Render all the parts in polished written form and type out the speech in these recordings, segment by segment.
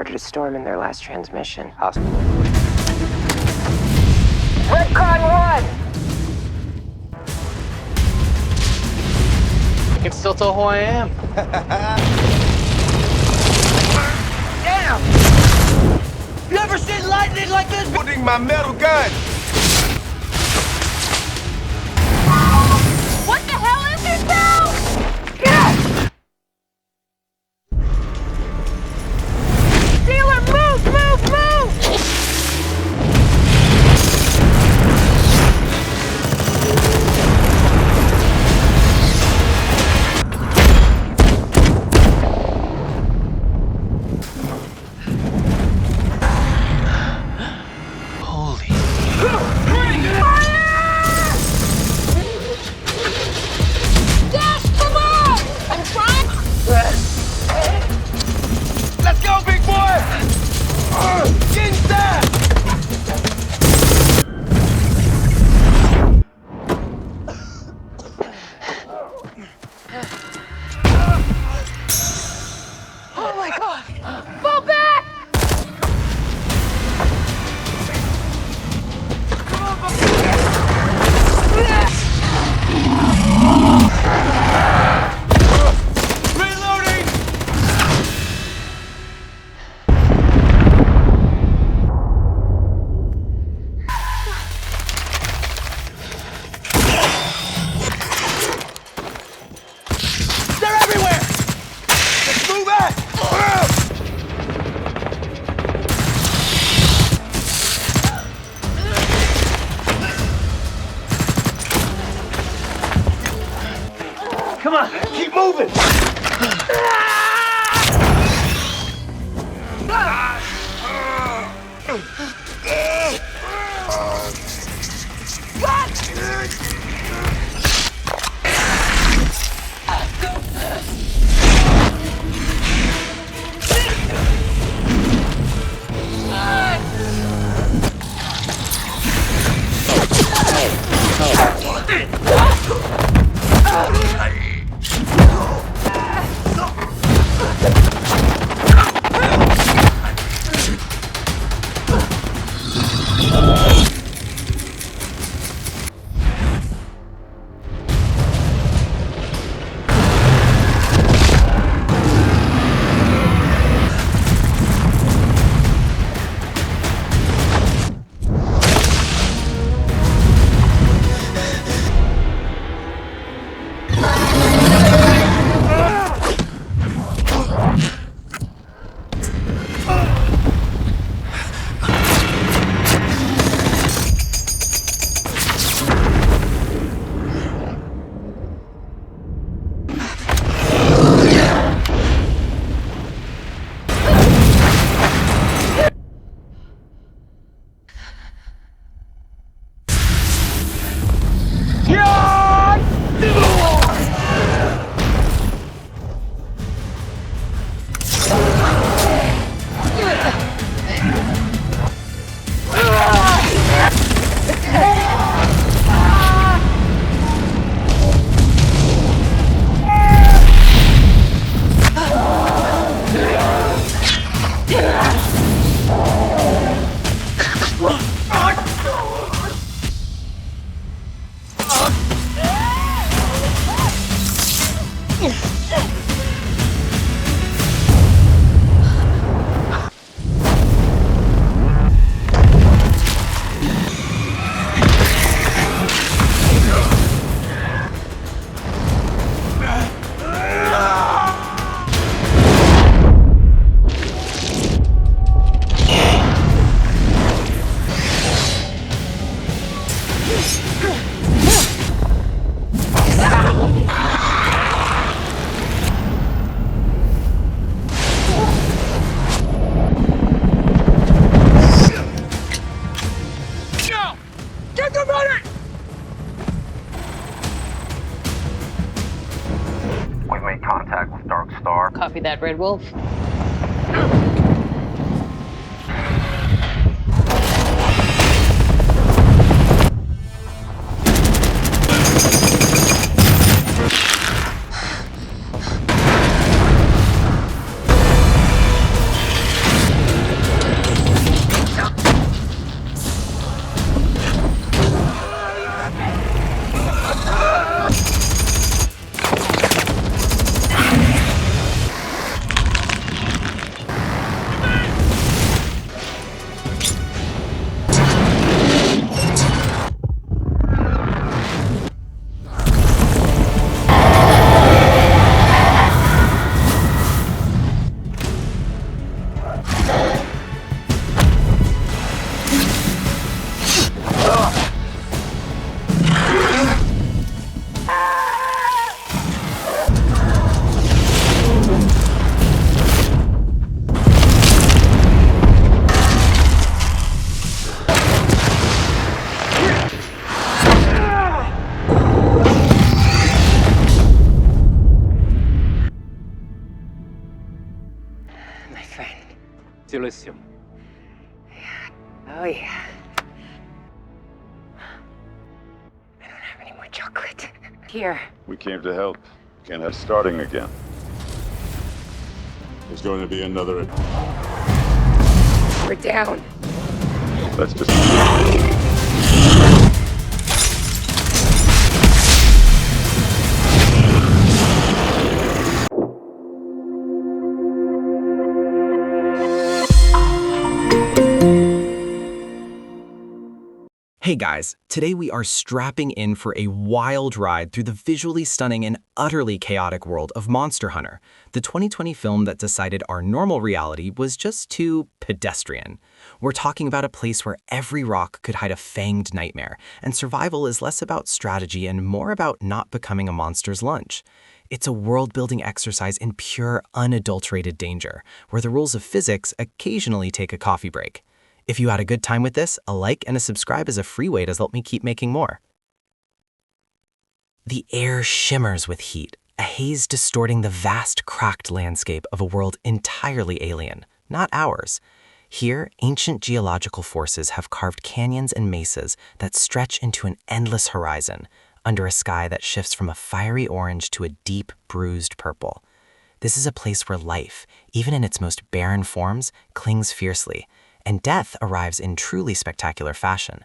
reported a storm in their last transmission. Hospital. Redcon 1! I can still tell who I am. Damn! You ever seen lightning like this? Putting my metal gun! What the hell is this now? Dealer, move, move, move! Holy. Dash, come on! I'm trying. Let's go, big boy! Get inside! Oh my god! Fall back! Reloading! They're everywhere! Let's move out! Come on, Keep moving! Copy that, Red Wolf. facilissimo. Oh, yeah. I don't have any more chocolate. Here. We came to help. Can't have starting again. There's going to be another. We're down. That's just. Hey guys, today we are strapping in for a wild ride through the visually stunning and utterly chaotic world of Monster Hunter, the 2020 film that decided our normal reality was just too pedestrian. We're talking about a place where every rock could hide a fanged nightmare, and survival is less about strategy and more about not becoming a monster's lunch. It's a world-building exercise in pure, unadulterated danger, where the rules of physics occasionally take a coffee break. If you had a good time with this, a like and a subscribe is a free way to help me keep making more. The air shimmers with heat, a haze distorting the vast, cracked landscape of a world entirely alien, not ours. Here, ancient geological forces have carved canyons and mesas that stretch into an endless horizon, under a sky that shifts from a fiery orange to a deep, bruised purple. This is a place where life, even in its most barren forms, clings fiercely, and death arrives in truly spectacular fashion.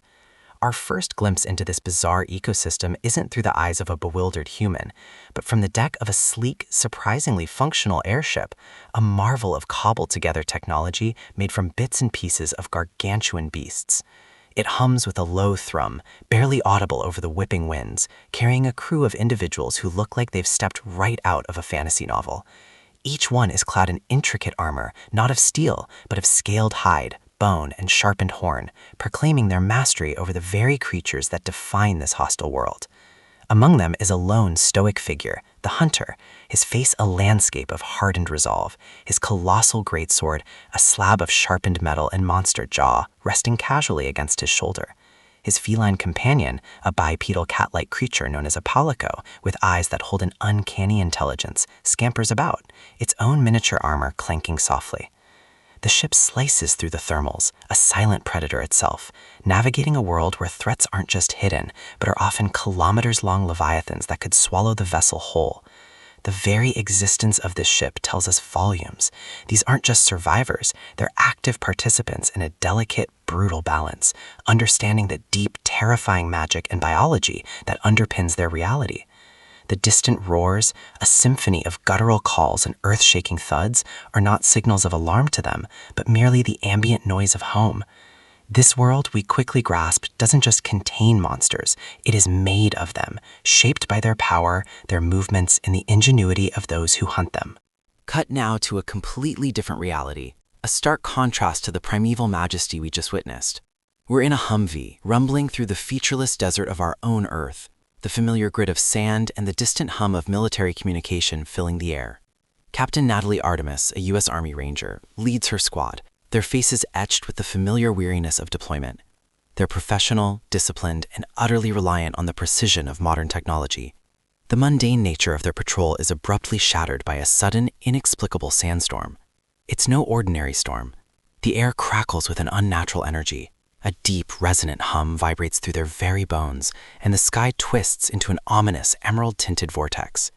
Our first glimpse into this bizarre ecosystem isn't through the eyes of a bewildered human, but from the deck of a sleek, surprisingly functional airship, a marvel of cobbled-together technology made from bits and pieces of gargantuan beasts. It hums with a low thrum, barely audible over the whipping winds, carrying a crew of individuals who look like they've stepped right out of a fantasy novel. Each one is clad in intricate armor, not of steel, but of scaled hide, bone, and sharpened horn, proclaiming their mastery over the very creatures that define this hostile world. Among them is a lone stoic figure, the hunter, his face a landscape of hardened resolve, his colossal greatsword a slab of sharpened metal and monster jaw resting casually against his shoulder. His feline companion, a bipedal cat-like creature known as a palico, with eyes that hold an uncanny intelligence, scampers about, its own miniature armor clanking softly. The ship slices through the thermals, a silent predator itself, navigating a world where threats aren't just hidden, but are often kilometers-long leviathans that could swallow the vessel whole. The very existence of this ship tells us volumes. These aren't just survivors, they're active participants in a delicate, brutal balance, understanding the deep, terrifying magic and biology that underpins their reality. The distant roars, a symphony of guttural calls and earth-shaking thuds, are not signals of alarm to them, but merely the ambient noise of home. This world, we quickly grasp, doesn't just contain monsters, it is made of them, shaped by their power, their movements, and the ingenuity of those who hunt them. Cut now to a completely different reality, a stark contrast to the primeval majesty we just witnessed. We're in a Humvee, rumbling through the featureless desert of our own Earth, the familiar grid of sand and the distant hum of military communication filling the air. Captain Natalie Artemis, a U.S. Army Ranger, leads her squad, their faces etched with the familiar weariness of deployment. They're professional, disciplined, and utterly reliant on the precision of modern technology. The mundane nature of their patrol is abruptly shattered by a sudden, inexplicable sandstorm. It's no ordinary storm. The air crackles with an unnatural energy. A deep, resonant hum vibrates through their very bones, and the sky twists into an ominous, emerald-tinted vortex.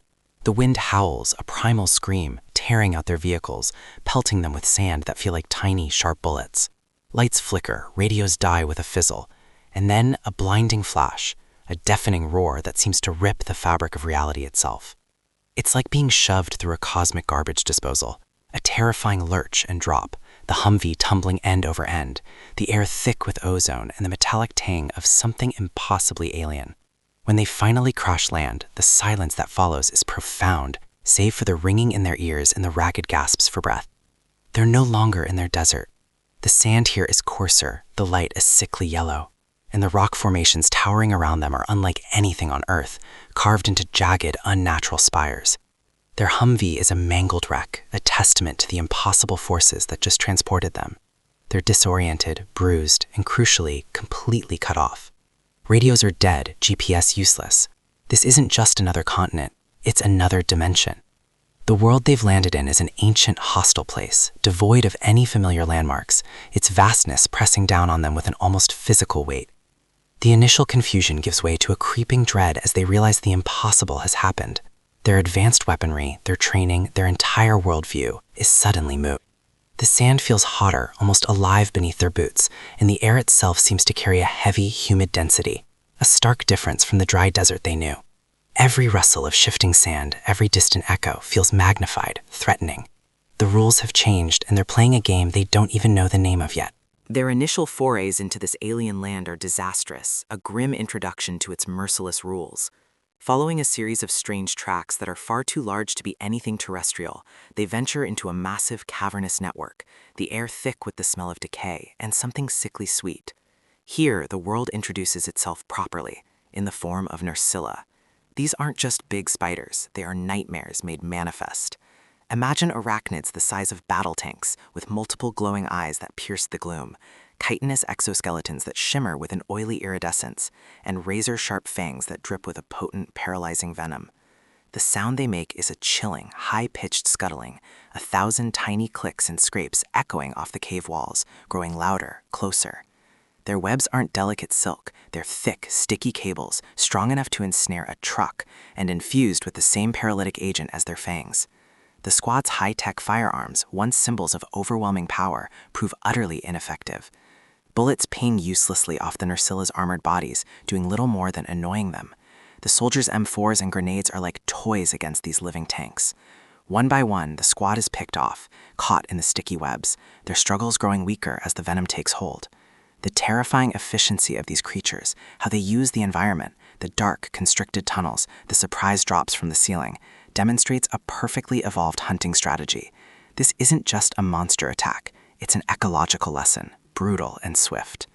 The wind howls, a primal scream, tearing out their vehicles, pelting them with sand that feel like tiny, sharp bullets. Lights flicker, radios die with a fizzle, and then a blinding flash, a deafening roar that seems to rip the fabric of reality itself. It's like being shoved through a cosmic garbage disposal, a terrifying lurch and drop, the Humvee tumbling end over end, the air thick with ozone and the metallic tang of something impossibly alien. When they finally crash land, the silence that follows is profound, save for the ringing in their ears and the ragged gasps for breath. They're no longer in their desert. The sand here is coarser, the light a sickly yellow, and the rock formations towering around them are unlike anything on Earth, carved into jagged, unnatural spires. Their Humvee is a mangled wreck, a testament to the impossible forces that just transported them. They're disoriented, bruised, and crucially, completely cut off. Radios are dead, GPS useless. This isn't just another continent, it's another dimension. The world they've landed in is an ancient, hostile place, devoid of any familiar landmarks, its vastness pressing down on them with an almost physical weight. The initial confusion gives way to a creeping dread as they realize the impossible has happened. Their advanced weaponry, their training, their entire worldview is suddenly moot. The sand feels hotter, almost alive beneath their boots, and the air itself seems to carry a heavy, humid density, a stark difference from the dry desert they knew. Every rustle of shifting sand, every distant echo feels magnified, threatening. The rules have changed, and they're playing a game they don't even know the name of yet. Their initial forays into this alien land are disastrous, a grim introduction to its merciless rules. Following a series of strange tracks that are far too large to be anything terrestrial, they venture into a massive cavernous network, the air thick with the smell of decay and something sickly sweet. Here, the world introduces itself properly, in the form of Nurcilla. These aren't just big spiders, they are nightmares made manifest. Imagine arachnids the size of battle tanks, with multiple glowing eyes that pierce the gloom, chitinous exoskeletons that shimmer with an oily iridescence, and razor-sharp fangs that drip with a potent, paralyzing venom. The sound they make is a chilling, high-pitched scuttling, 1,000 tiny clicks and scrapes echoing off the cave walls, growing louder, closer. Their webs aren't delicate silk, they're thick, sticky cables, strong enough to ensnare a truck, and infused with the same paralytic agent as their fangs. The squad's high-tech firearms, once symbols of overwhelming power, prove utterly ineffective. Bullets ping uselessly off the Nurcilla's armored bodies, doing little more than annoying them. The soldiers' M4s and grenades are like toys against these living tanks. One by one, the squad is picked off, caught in the sticky webs, their struggles growing weaker as the venom takes hold. The terrifying efficiency of these creatures, how they use the environment, the dark, constricted tunnels, the surprise drops from the ceiling, demonstrates a perfectly evolved hunting strategy. This isn't just a monster attack, it's an ecological lesson, brutal and swift.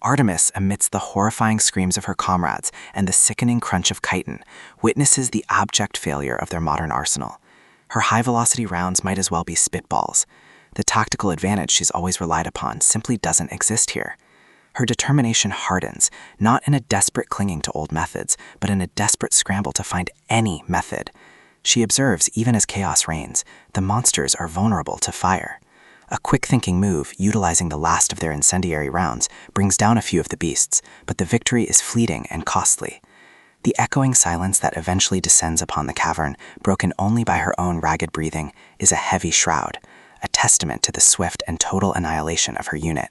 Artemis, amidst the horrifying screams of her comrades and the sickening crunch of chitin, witnesses the abject failure of their modern arsenal. Her high-velocity rounds might as well be spitballs. The tactical advantage she's always relied upon simply doesn't exist here. Her determination hardens, not in a desperate clinging to old methods, but in a desperate scramble to find any method. She observes, even as chaos reigns, the monsters are vulnerable to fire. A quick-thinking move, utilizing the last of their incendiary rounds, brings down a few of the beasts, but the victory is fleeting and costly. The echoing silence that eventually descends upon the cavern, broken only by her own ragged breathing, is a heavy shroud, a testament to the swift and total annihilation of her unit.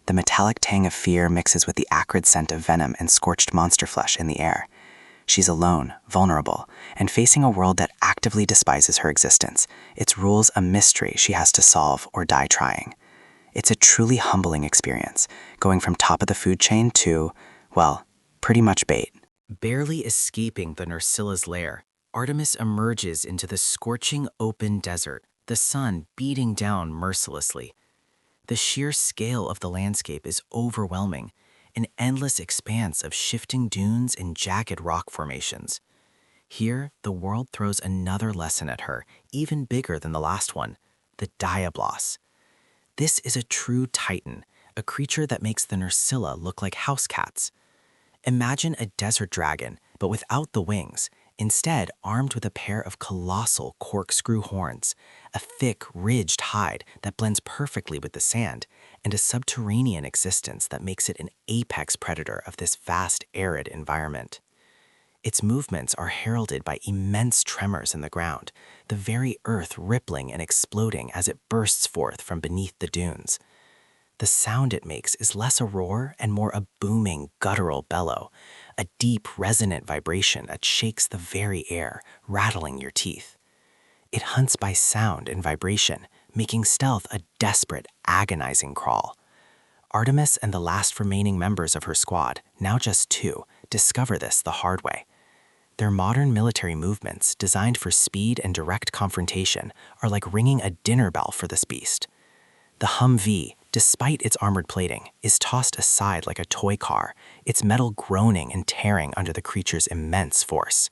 The metallic tang of fear mixes with the acrid scent of venom and scorched monster flesh in the air. She's alone, vulnerable, and facing a world that actively despises her existence, its rules a mystery she has to solve or die trying. It's a truly humbling experience, going from top of the food chain to, well, pretty much bait. Barely escaping the Nurcilla's lair, Artemis emerges into the scorching open desert, the sun beating down mercilessly. The sheer scale of the landscape is overwhelming, an endless expanse of shifting dunes and jagged rock formations. Here, the world throws another lesson at her, even bigger than the last one, the Diablos. This is a true titan, a creature that makes the Nurcilla look like house cats. Imagine a desert dragon, but without the wings, instead armed with a pair of colossal corkscrew horns, a thick, ridged hide that blends perfectly with the sand, and a subterranean existence that makes it an apex predator of this vast, arid environment. Its movements are heralded by immense tremors in the ground, the very earth rippling and exploding as it bursts forth from beneath the dunes. The sound it makes is less a roar and more a booming, guttural bellow, a deep, resonant vibration that shakes the very air, rattling your teeth. It hunts by sound and vibration, making stealth a desperate, agonizing crawl. Artemis and the last remaining members of her squad, now just 2, discover this the hard way. Their modern military movements, designed for speed and direct confrontation, are like ringing a dinner bell for this beast. The Humvee, despite its armored plating, is tossed aside like a toy car, its metal groaning and tearing under the creature's immense force.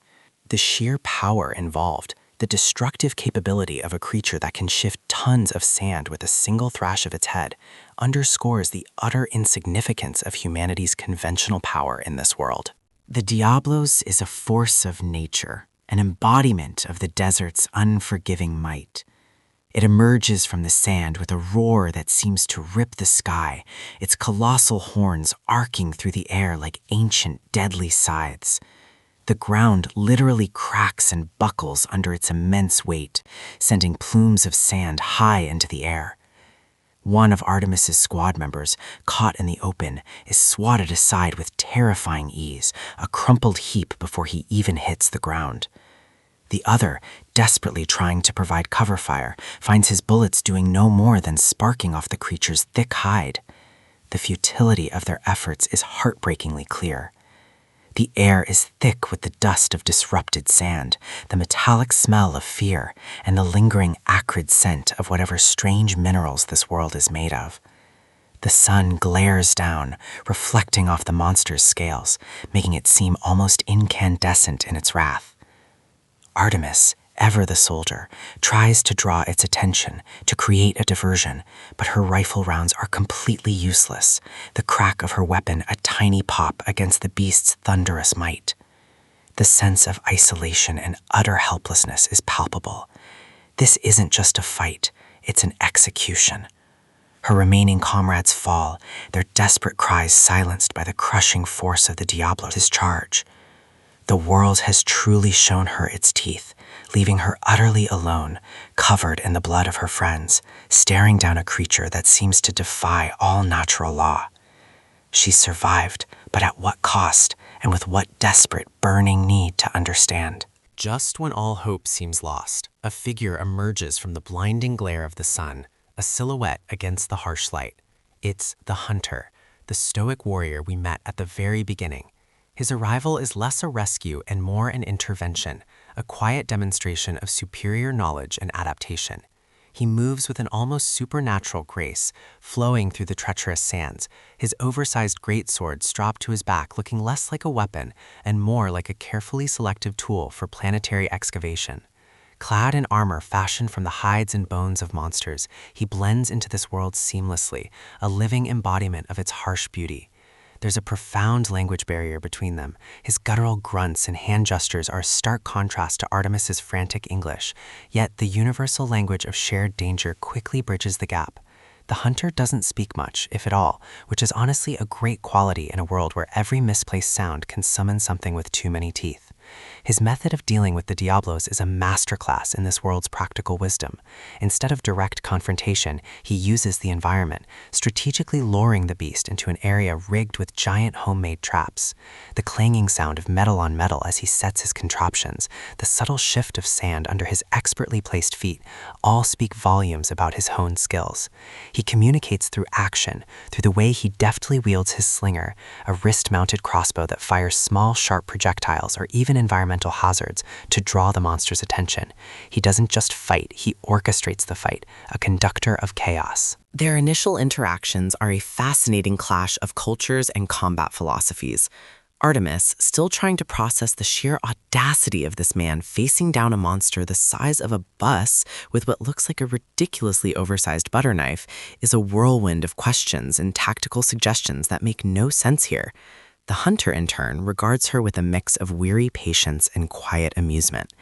The sheer power involved, the destructive capability of a creature that can shift tons of sand with a single thrash of its head, underscores the utter insignificance of humanity's conventional power in this world. The Diablos is a force of nature, an embodiment of the desert's unforgiving might. It emerges from the sand with a roar that seems to rip the sky, its colossal horns arcing through the air like ancient, deadly scythes. The ground literally cracks and buckles under its immense weight, sending plumes of sand high into the air. One of Artemis's squad members, caught in the open, is swatted aside with terrifying ease, a crumpled heap before he even hits the ground. The other, desperately trying to provide cover fire, finds his bullets doing no more than sparking off the creature's thick hide. The futility of their efforts is heartbreakingly clear. The air is thick with the dust of disrupted sand, the metallic smell of fear, and the lingering acrid scent of whatever strange minerals this world is made of. The sun glares down, reflecting off the monster's scales, making it seem almost incandescent in its wrath. Artemis, ever the soldier, tries to draw its attention, to create a diversion, but her rifle rounds are completely useless, the crack of her weapon a tiny pop against the beast's thunderous might. The sense of isolation and utter helplessness is palpable. This isn't just a fight, it's an execution. Her remaining comrades fall, their desperate cries silenced by the crushing force of the Diablos' charge. The world has truly shown her its teeth, leaving her utterly alone, covered in the blood of her friends, staring down a creature that seems to defy all natural law. She survived, but at what cost, and with what desperate, burning need to understand? Just when all hope seems lost, a figure emerges from the blinding glare of the sun, a silhouette against the harsh light. It's the Hunter, the stoic warrior we met at the very beginning. His arrival is less a rescue and more an intervention, a quiet demonstration of superior knowledge and adaptation. He moves with an almost supernatural grace, flowing through the treacherous sands, his oversized greatsword strapped to his back looking less like a weapon and more like a carefully selective tool for planetary excavation. Clad in armor fashioned from the hides and bones of monsters, he blends into this world seamlessly, a living embodiment of its harsh beauty. There's a profound language barrier between them. His guttural grunts and hand gestures are a stark contrast to Artemis's frantic English, yet the universal language of shared danger quickly bridges the gap. The Hunter doesn't speak much, if at all, which is honestly a great quality in a world where every misplaced sound can summon something with too many teeth. His method of dealing with the Diablos is a masterclass in this world's practical wisdom. Instead of direct confrontation, he uses the environment, strategically luring the beast into an area rigged with giant homemade traps. The clanging sound of metal on metal as he sets his contraptions, the subtle shift of sand under his expertly placed feet, all speak volumes about his honed skills. He communicates through action, through the way he deftly wields his slinger, a wrist-mounted crossbow that fires small, sharp projectiles or even environmental hazards to draw the monster's attention. He doesn't just fight, he orchestrates the fight, a conductor of chaos. Their initial interactions are a fascinating clash of cultures and combat philosophies. Artemis, still trying to process the sheer audacity of this man facing down a monster the size of a bus with what looks like a ridiculously oversized butter knife, is a whirlwind of questions and tactical suggestions that make no sense here. The Hunter, in turn, regards her with a mix of weary patience and quiet amusement.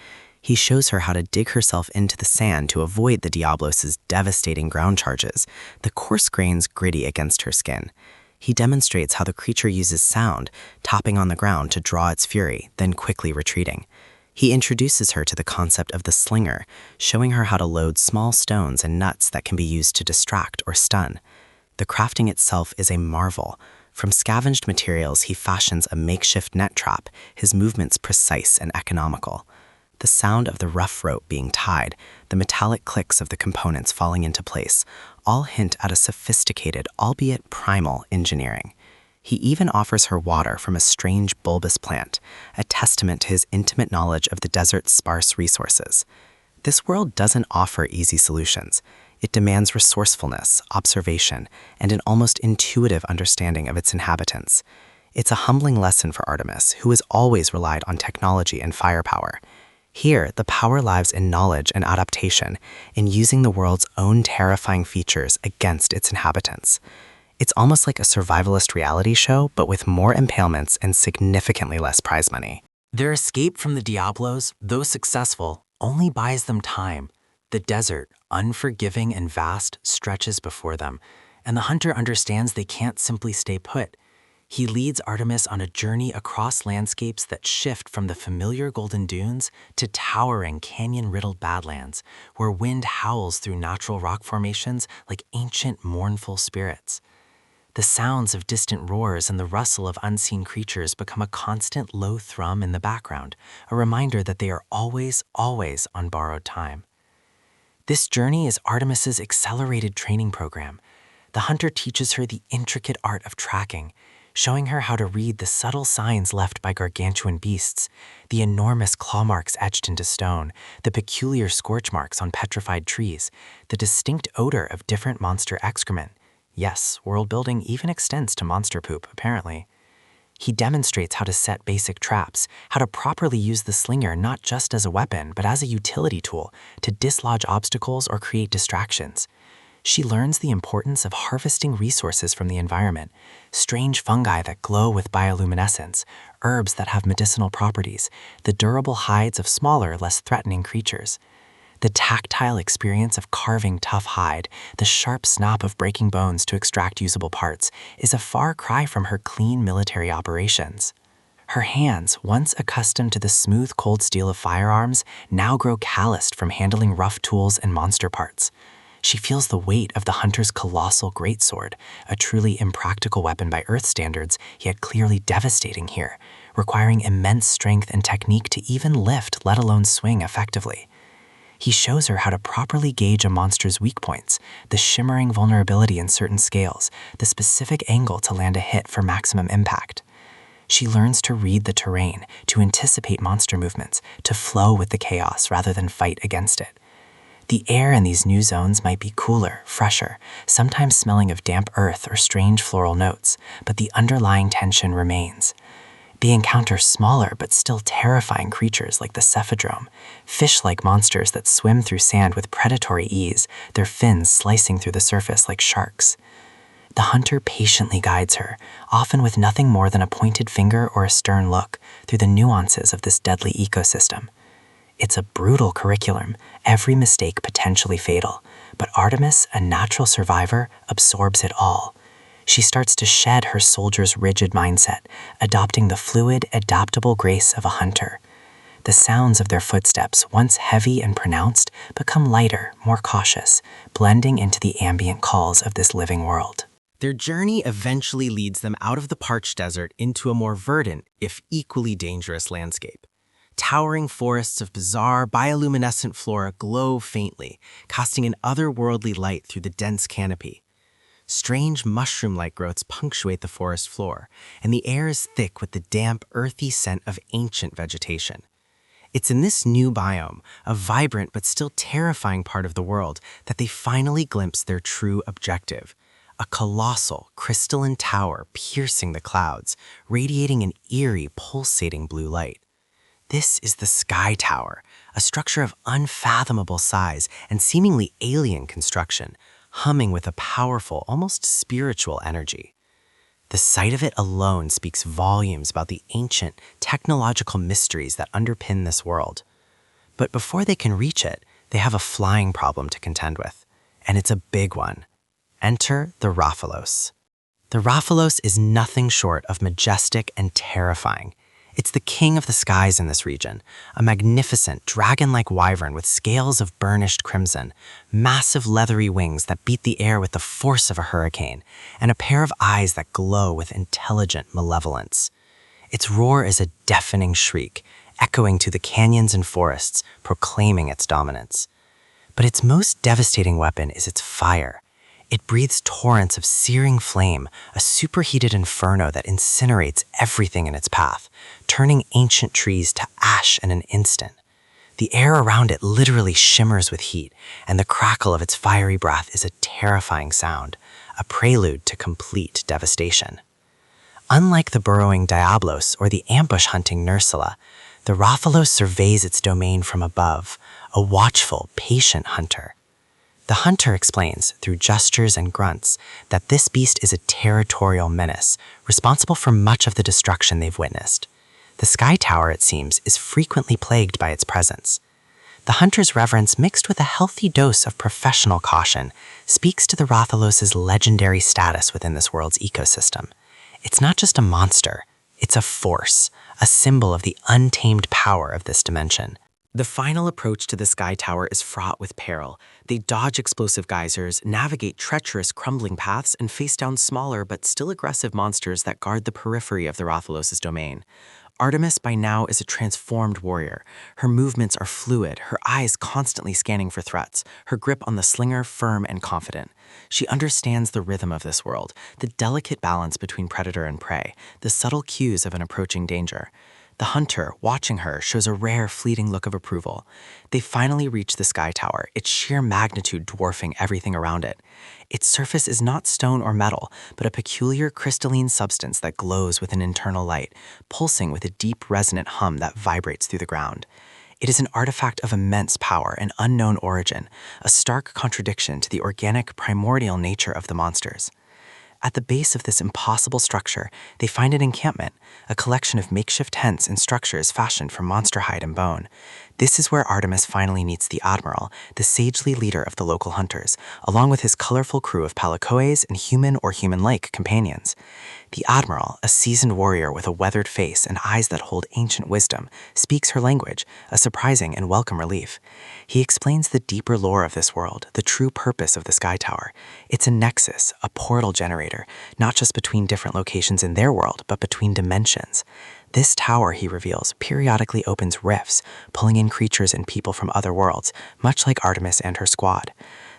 He shows her how to dig herself into the sand to avoid the Diablos' devastating ground charges, the coarse grains gritty against her skin. He demonstrates how the creature uses sound, tapping on the ground to draw its fury, then quickly retreating. He introduces her to the concept of the slinger, showing her how to load small stones and nuts that can be used to distract or stun. The crafting itself is a marvel. From scavenged materials, he fashions a makeshift net trap, his movements precise and economical. The sound of the rough rope being tied, the metallic clicks of the components falling into place, all hint at a sophisticated, albeit primal, engineering. He even offers her water from a strange bulbous plant, a testament to his intimate knowledge of the desert's sparse resources. This world doesn't offer easy solutions. It demands resourcefulness, observation, and an almost intuitive understanding of its inhabitants. It's a humbling lesson for Artemis, who has always relied on technology and firepower. Here, the power lies in knowledge and adaptation, in using the world's own terrifying features against its inhabitants. It's almost like a survivalist reality show, but with more impalements and significantly less prize money. Their escape from the Diablos, though successful, only buys them time. The desert, unforgiving and vast, stretches before them, and the hunter understands they can't simply stay put. He leads Artemis on a journey across landscapes that shift from the familiar golden dunes to towering canyon-riddled badlands, where wind howls through natural rock formations like ancient, mournful spirits. The sounds of distant roars and the rustle of unseen creatures become a constant low thrum in the background, a reminder that they are always, always on borrowed time. This journey is Artemis's accelerated training program. The hunter teaches her the intricate art of tracking, showing her how to read the subtle signs left by gargantuan beasts, the enormous claw marks etched into stone, the peculiar scorch marks on petrified trees, the distinct odor of different monster excrement. Yes, world building even extends to monster poop, apparently. He demonstrates how to set basic traps, how to properly use the slinger not just as a weapon, but as a utility tool to dislodge obstacles or create distractions. She learns the importance of harvesting resources from the environment, strange fungi that glow with bioluminescence, herbs that have medicinal properties, the durable hides of smaller, less threatening creatures. The tactile experience of carving tough hide, the sharp snap of breaking bones to extract usable parts, is a far cry from her clean military operations. Her hands, once accustomed to the smooth, cold steel of firearms, now grow calloused from handling rough tools and monster parts. She feels the weight of the hunter's colossal greatsword, a truly impractical weapon by Earth standards, yet clearly devastating here, requiring immense strength and technique to even lift, let alone swing effectively. He shows her how to properly gauge a monster's weak points, the shimmering vulnerability in certain scales, the specific angle to land a hit for maximum impact. She learns to read the terrain, to anticipate monster movements, to flow with the chaos rather than fight against it. The air in these new zones might be cooler, fresher, sometimes smelling of damp earth or strange floral notes, but the underlying tension remains. They encounter smaller but still terrifying creatures like the cephadrome, fish-like monsters that swim through sand with predatory ease, their fins slicing through the surface like sharks. The hunter patiently guides her, often with nothing more than a pointed finger or a stern look, through the nuances of this deadly ecosystem. It's a brutal curriculum, every mistake potentially fatal, but Artemis, a natural survivor, absorbs it all. She starts to shed her soldier's rigid mindset, adopting the fluid, adaptable grace of a hunter. The sounds of their footsteps, once heavy and pronounced, become lighter, more cautious, blending into the ambient calls of this living world. Their journey eventually leads them out of the parched desert into a more verdant, if equally dangerous landscape. Towering forests of bizarre, bioluminescent flora glow faintly, casting an otherworldly light through the dense canopy. Strange mushroom-like growths punctuate the forest floor, and the air is thick with the damp, earthy scent of ancient vegetation. It's in this new biome, a vibrant but still terrifying part of the world, that they finally glimpse their true objective. A colossal, crystalline tower piercing the clouds, radiating an eerie, pulsating blue light. This is the Sky Tower, a structure of unfathomable size and seemingly alien construction, humming with a powerful, almost spiritual energy. The sight of it alone speaks volumes about the ancient, technological mysteries that underpin this world. But before they can reach it, they have a flying problem to contend with, and it's a big one. Enter the Rathalos. The Rathalos is nothing short of majestic and terrifying. It's the king of the skies in this region, a magnificent, dragon-like wyvern with scales of burnished crimson, massive leathery wings that beat the air with the force of a hurricane, and a pair of eyes that glow with intelligent malevolence. Its roar is a deafening shriek, echoing to the canyons and forests, proclaiming its dominance. But its most devastating weapon is its fire. It breathes torrents of searing flame, a superheated inferno that incinerates everything in its path, turning ancient trees to ash in an instant. The air around it literally shimmers with heat, and the crackle of its fiery breath is a terrifying sound, a prelude to complete devastation. Unlike the burrowing Diablos or the ambush-hunting Nurcilla, the Rathalos surveys its domain from above, a watchful, patient hunter. The hunter explains, through gestures and grunts, that this beast is a territorial menace, responsible for much of the destruction they've witnessed. The Sky Tower, it seems, is frequently plagued by its presence. The hunter's reverence, mixed with a healthy dose of professional caution, speaks to the Rathalos' legendary status within this world's ecosystem. It's not just a monster, it's a force, a symbol of the untamed power of this dimension. The final approach to the Sky Tower is fraught with peril. They dodge explosive geysers, navigate treacherous crumbling paths, and face down smaller but still aggressive monsters that guard the periphery of the Rathalos' domain. Artemis by now is a transformed warrior. Her movements are fluid, her eyes constantly scanning for threats, her grip on the slinger firm and confident. She understands the rhythm of this world, the delicate balance between predator and prey, the subtle cues of an approaching danger. The hunter, watching her, shows a rare, fleeting look of approval. They finally reach the Sky Tower, its sheer magnitude dwarfing everything around it. Its surface is not stone or metal, but a peculiar crystalline substance that glows with an internal light, pulsing with a deep, resonant hum that vibrates through the ground. It is an artifact of immense power and unknown origin, a stark contradiction to the organic, primordial nature of the monsters. At the base of this impossible structure, they find an encampment, a collection of makeshift tents and structures fashioned from monster hide and bone. This is where Artemis finally meets the Admiral, the sagely leader of the local hunters, along with his colorful crew of palicoes and human or human-like companions. The Admiral, a seasoned warrior with a weathered face and eyes that hold ancient wisdom, speaks her language, a surprising and welcome relief. He explains the deeper lore of this world, the true purpose of the Sky Tower. It's a nexus, a portal generator, not just between different locations in their world, but between dimensions. This tower, he reveals, periodically opens rifts, pulling in creatures and people from other worlds, much like Artemis and her squad.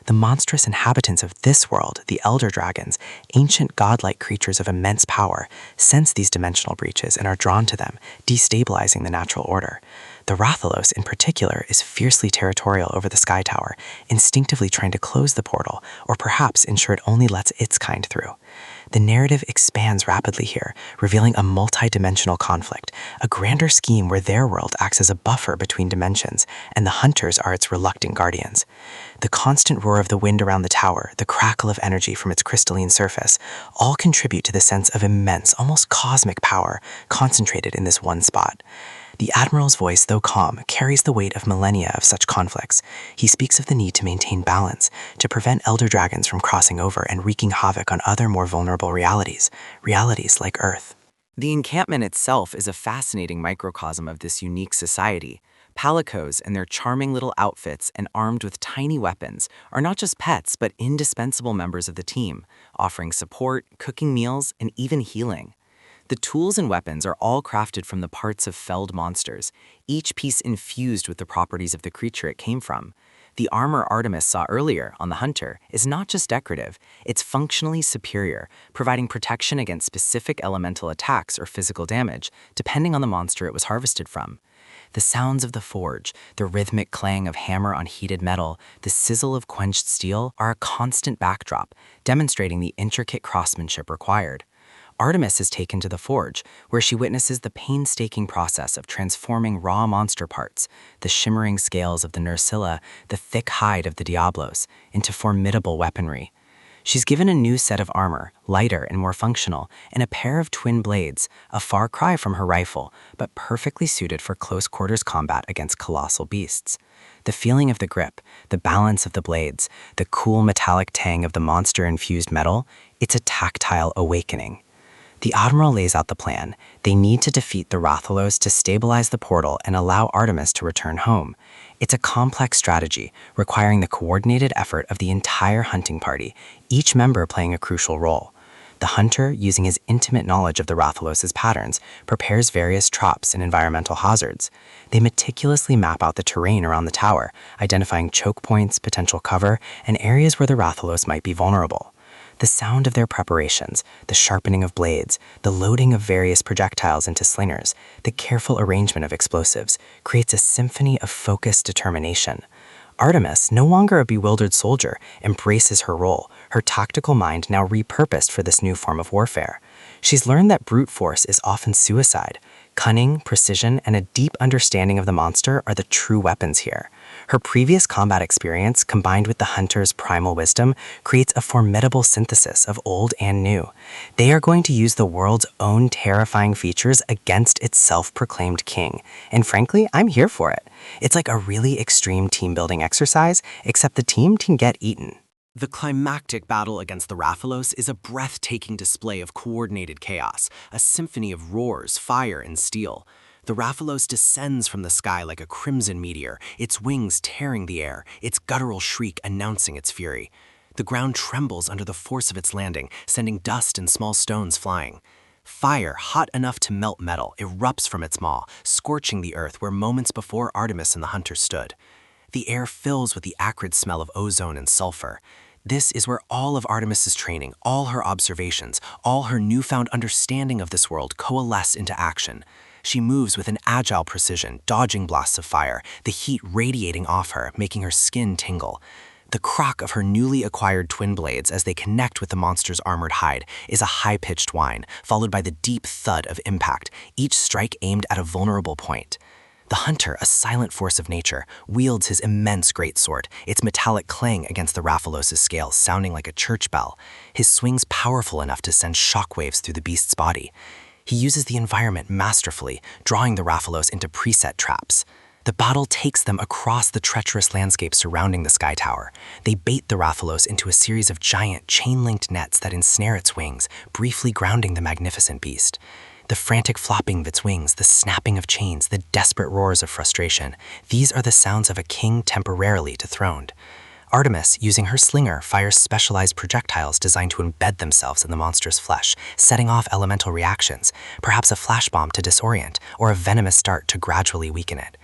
The monstrous inhabitants of this world, the Elder Dragons, ancient godlike creatures of immense power, sense these dimensional breaches and are drawn to them, destabilizing the natural order. The Rathalos, in particular, is fiercely territorial over the Sky Tower, instinctively trying to close the portal, or perhaps ensure it only lets its kind through. The narrative expands rapidly here, revealing a multi-dimensional conflict, a grander scheme where their world acts as a buffer between dimensions, and the hunters are its reluctant guardians. The constant roar of the wind around the tower, the crackle of energy from its crystalline surface, all contribute to the sense of immense, almost cosmic power concentrated in this one spot. The Admiral's voice, though calm, carries the weight of millennia of such conflicts. He speaks of the need to maintain balance, to prevent Elder Dragons from crossing over and wreaking havoc on other more vulnerable realities like Earth. The encampment itself is a fascinating microcosm of this unique society. Palicos and their charming little outfits and armed with tiny weapons are not just pets but indispensable members of the team, offering support, cooking meals, and even healing. The tools and weapons are all crafted from the parts of felled monsters, each piece infused with the properties of the creature it came from. The armor Artemis saw earlier on the hunter is not just decorative, it's functionally superior, providing protection against specific elemental attacks or physical damage, depending on the monster it was harvested from. The sounds of the forge, the rhythmic clang of hammer on heated metal, the sizzle of quenched steel are a constant backdrop, demonstrating the intricate craftsmanship required. Artemis is taken to the forge, where she witnesses the painstaking process of transforming raw monster parts, the shimmering scales of the Nurcilla, the thick hide of the Diablos, into formidable weaponry. She's given a new set of armor, lighter and more functional, and a pair of twin blades, a far cry from her rifle, but perfectly suited for close-quarters combat against colossal beasts. The feeling of the grip, the balance of the blades, the cool metallic tang of the monster-infused metal, it's a tactile awakening. The Admiral lays out the plan. They need to defeat the Rathalos to stabilize the portal and allow Artemis to return home. It's a complex strategy, requiring the coordinated effort of the entire hunting party, each member playing a crucial role. The hunter, using his intimate knowledge of the Rathalos' patterns, prepares various traps and environmental hazards. They meticulously map out the terrain around the tower, identifying choke points, potential cover, and areas where the Rathalos might be vulnerable. The sound of their preparations, the sharpening of blades, the loading of various projectiles into slingers, the careful arrangement of explosives, creates a symphony of focused determination. Artemis, no longer a bewildered soldier, embraces her role, her tactical mind now repurposed for this new form of warfare. She's learned that brute force is often suicide. Cunning, precision, and a deep understanding of the monster are the true weapons here. Her previous combat experience, combined with the hunter's primal wisdom, creates a formidable synthesis of old and new. They are going to use the world's own terrifying features against its self-proclaimed king. And frankly, I'm here for it. It's like a really extreme team-building exercise, except the team can get eaten. The climactic battle against the Rathalos is a breathtaking display of coordinated chaos, a symphony of roars, fire, and steel. The Rathalos descends from the sky like a crimson meteor, its wings tearing the air, its guttural shriek announcing its fury. The ground trembles under the force of its landing, sending dust and small stones flying. Fire, hot enough to melt metal, erupts from its maw, scorching the earth where moments before Artemis and the hunter stood. The air fills with the acrid smell of ozone and sulfur. This is where all of Artemis's training, all her observations, all her newfound understanding of this world coalesce into action. She moves with an agile precision, dodging blasts of fire, the heat radiating off her, making her skin tingle. The crock of her newly acquired twin blades as they connect with the monster's armored hide is a high-pitched whine, followed by the deep thud of impact, each strike aimed at a vulnerable point. The hunter, a silent force of nature, wields his immense greatsword, its metallic clang against the Rathalos' scales sounding like a church bell, his swings powerful enough to send shockwaves through the beast's body. He uses the environment masterfully, drawing the Rathalos into preset traps. The battle takes them across the treacherous landscape surrounding the Sky Tower. They bait the Rathalos into a series of giant, chain-linked nets that ensnare its wings, briefly grounding the magnificent beast. The frantic flopping of its wings, the snapping of chains, the desperate roars of frustration, these are the sounds of a king temporarily dethroned. Artemis, using her slinger, fires specialized projectiles designed to embed themselves in the monster's flesh, setting off elemental reactions, perhaps a flash bomb to disorient, or a venomous dart to gradually weaken it.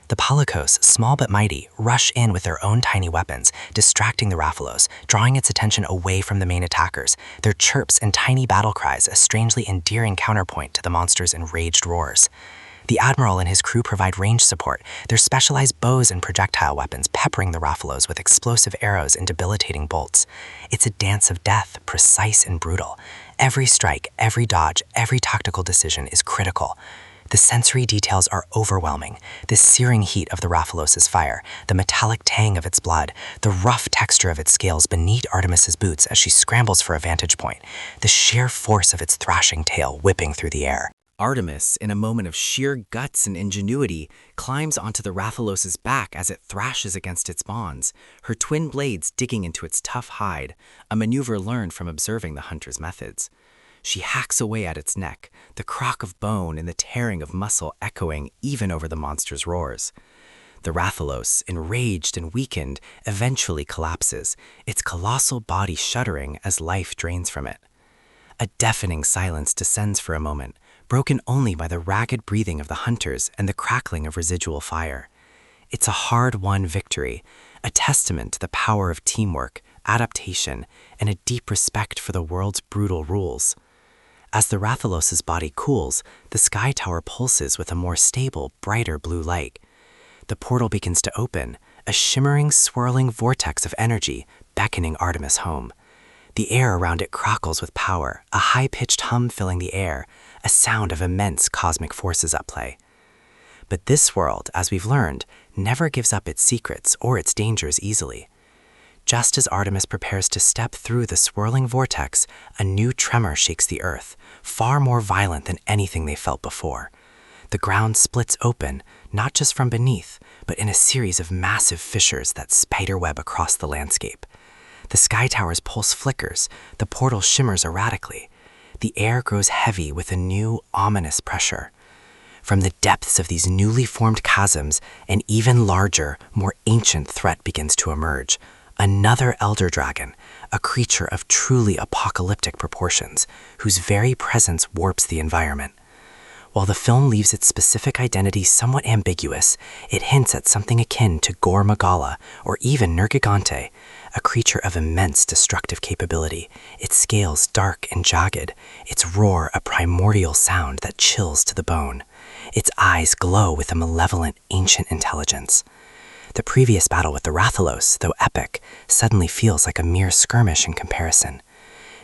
The Palicos, small but mighty, rush in with their own tiny weapons, distracting the Rathalos, drawing its attention away from the main attackers, their chirps and tiny battle cries a strangely endearing counterpoint to the monster's enraged roars. The Admiral and his crew provide range support, their specialized bows and projectile weapons peppering the Rathalos with explosive arrows and debilitating bolts. It's a dance of death, precise and brutal. Every strike, every dodge, every tactical decision is critical. The sensory details are overwhelming. The searing heat of the Rathalos' fire, the metallic tang of its blood, the rough texture of its scales beneath Artemis's boots as she scrambles for a vantage point, the sheer force of its thrashing tail whipping through the air. Artemis, in a moment of sheer guts and ingenuity, climbs onto the Rathalos' back as it thrashes against its bonds, her twin blades digging into its tough hide, a maneuver learned from observing the hunter's methods. She hacks away at its neck, the crock of bone and the tearing of muscle echoing even over the monster's roars. The Rathalos, enraged and weakened, eventually collapses, its colossal body shuddering as life drains from it. A deafening silence descends for a moment, broken only by the ragged breathing of the hunters and the crackling of residual fire. It's a hard-won victory, a testament to the power of teamwork, adaptation, and a deep respect for the world's brutal rules. As the Rathalos' body cools, the Sky Tower pulses with a more stable, brighter blue light. The portal begins to open, a shimmering, swirling vortex of energy beckoning Artemis home. The air around it crackles with power, a high-pitched hum filling the air, a sound of immense cosmic forces at play. But this world, as we've learned, never gives up its secrets or its dangers easily. Just as Artemis prepares to step through the swirling vortex, a new tremor shakes the earth, far more violent than anything they felt before. The ground splits open, not just from beneath, but in a series of massive fissures that spiderweb across the landscape. The Sky Tower's pulse flickers, the portal shimmers erratically. The air grows heavy with a new, ominous pressure. From the depths of these newly formed chasms, an even larger, more ancient threat begins to emerge. Another elder dragon, a creature of truly apocalyptic proportions, whose very presence warps the environment. While the film leaves its specific identity somewhat ambiguous, it hints at something akin to Gore Magala or even Nergigante, a creature of immense destructive capability, its scales dark and jagged, its roar a primordial sound that chills to the bone. Its eyes glow with a malevolent, ancient intelligence. The previous battle with the Rathalos, though epic, suddenly feels like a mere skirmish in comparison.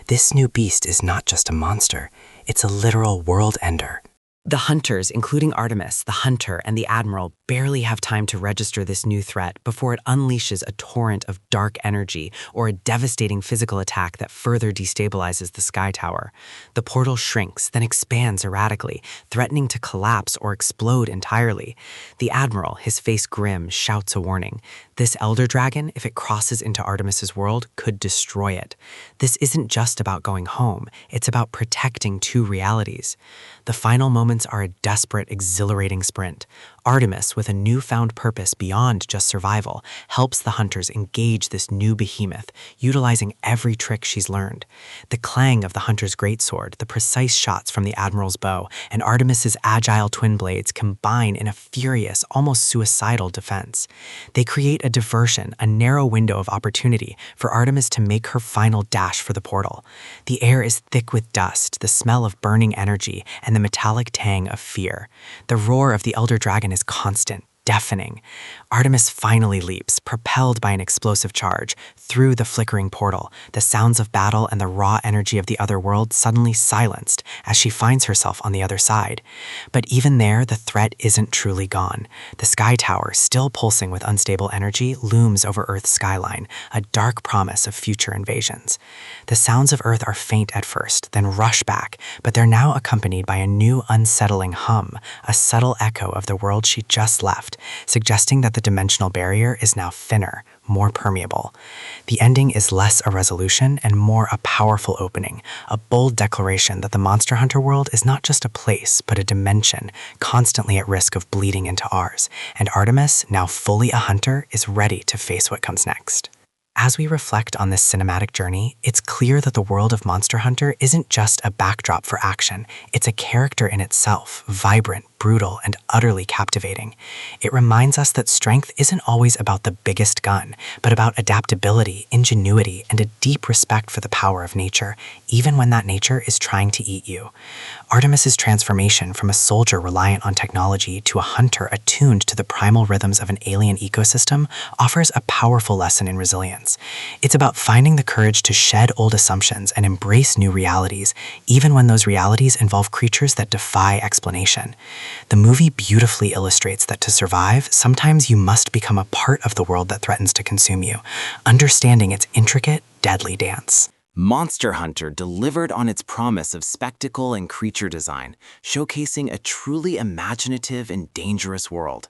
This new beast is not just a monster, it's a literal world ender. The hunters, including Artemis, the hunter, and the Admiral, barely have time to register this new threat before it unleashes a torrent of dark energy or a devastating physical attack that further destabilizes the Sky Tower. The portal shrinks, then expands erratically, threatening to collapse or explode entirely. The Admiral, his face grim, shouts a warning. This Elder Dragon, if it crosses into Artemis's world, could destroy it. This isn't just about going home, it's about protecting two realities. The final moments are a desperate, exhilarating sprint. Artemis, with a newfound purpose beyond just survival, helps the hunters engage this new behemoth, utilizing every trick she's learned. The clang of the hunter's greatsword, the precise shots from the Admiral's bow, and Artemis's agile twin blades combine in a furious, almost suicidal defense. They create a diversion, a narrow window of opportunity for Artemis to make her final dash for the portal. The air is thick with dust, the smell of burning energy, and the metallic tang of fear. The roar of the Elder Dragon is constant, deafening. Artemis finally leaps, propelled by an explosive charge, through the flickering portal, the sounds of battle and the raw energy of the other world suddenly silenced as she finds herself on the other side. But even there, the threat isn't truly gone. The Sky Tower, still pulsing with unstable energy, looms over Earth's skyline, a dark promise of future invasions. The sounds of Earth are faint at first, then rush back, but they're now accompanied by a new unsettling hum, a subtle echo of the world she just left, suggesting that the dimensional barrier is now thinner, more permeable. The ending is less a resolution and more a powerful opening, a bold declaration that the Monster Hunter world is not just a place, but a dimension, constantly at risk of bleeding into ours, and Artemis, now fully a hunter, is ready to face what comes next. As we reflect on this cinematic journey, it's clear that the world of Monster Hunter isn't just a backdrop for action, it's a character in itself, vibrant, brutal, and utterly captivating. It reminds us that strength isn't always about the biggest gun, but about adaptability, ingenuity, and a deep respect for the power of nature, even when that nature is trying to eat you. Artemis's transformation from a soldier reliant on technology to a hunter attuned to the primal rhythms of an alien ecosystem offers a powerful lesson in resilience. It's about finding the courage to shed old assumptions and embrace new realities, even when those realities involve creatures that defy explanation. The movie beautifully illustrates that to survive, sometimes you must become a part of the world that threatens to consume you, understanding its intricate, deadly dance. Monster Hunter delivered on its promise of spectacle and creature design, showcasing a truly imaginative and dangerous world.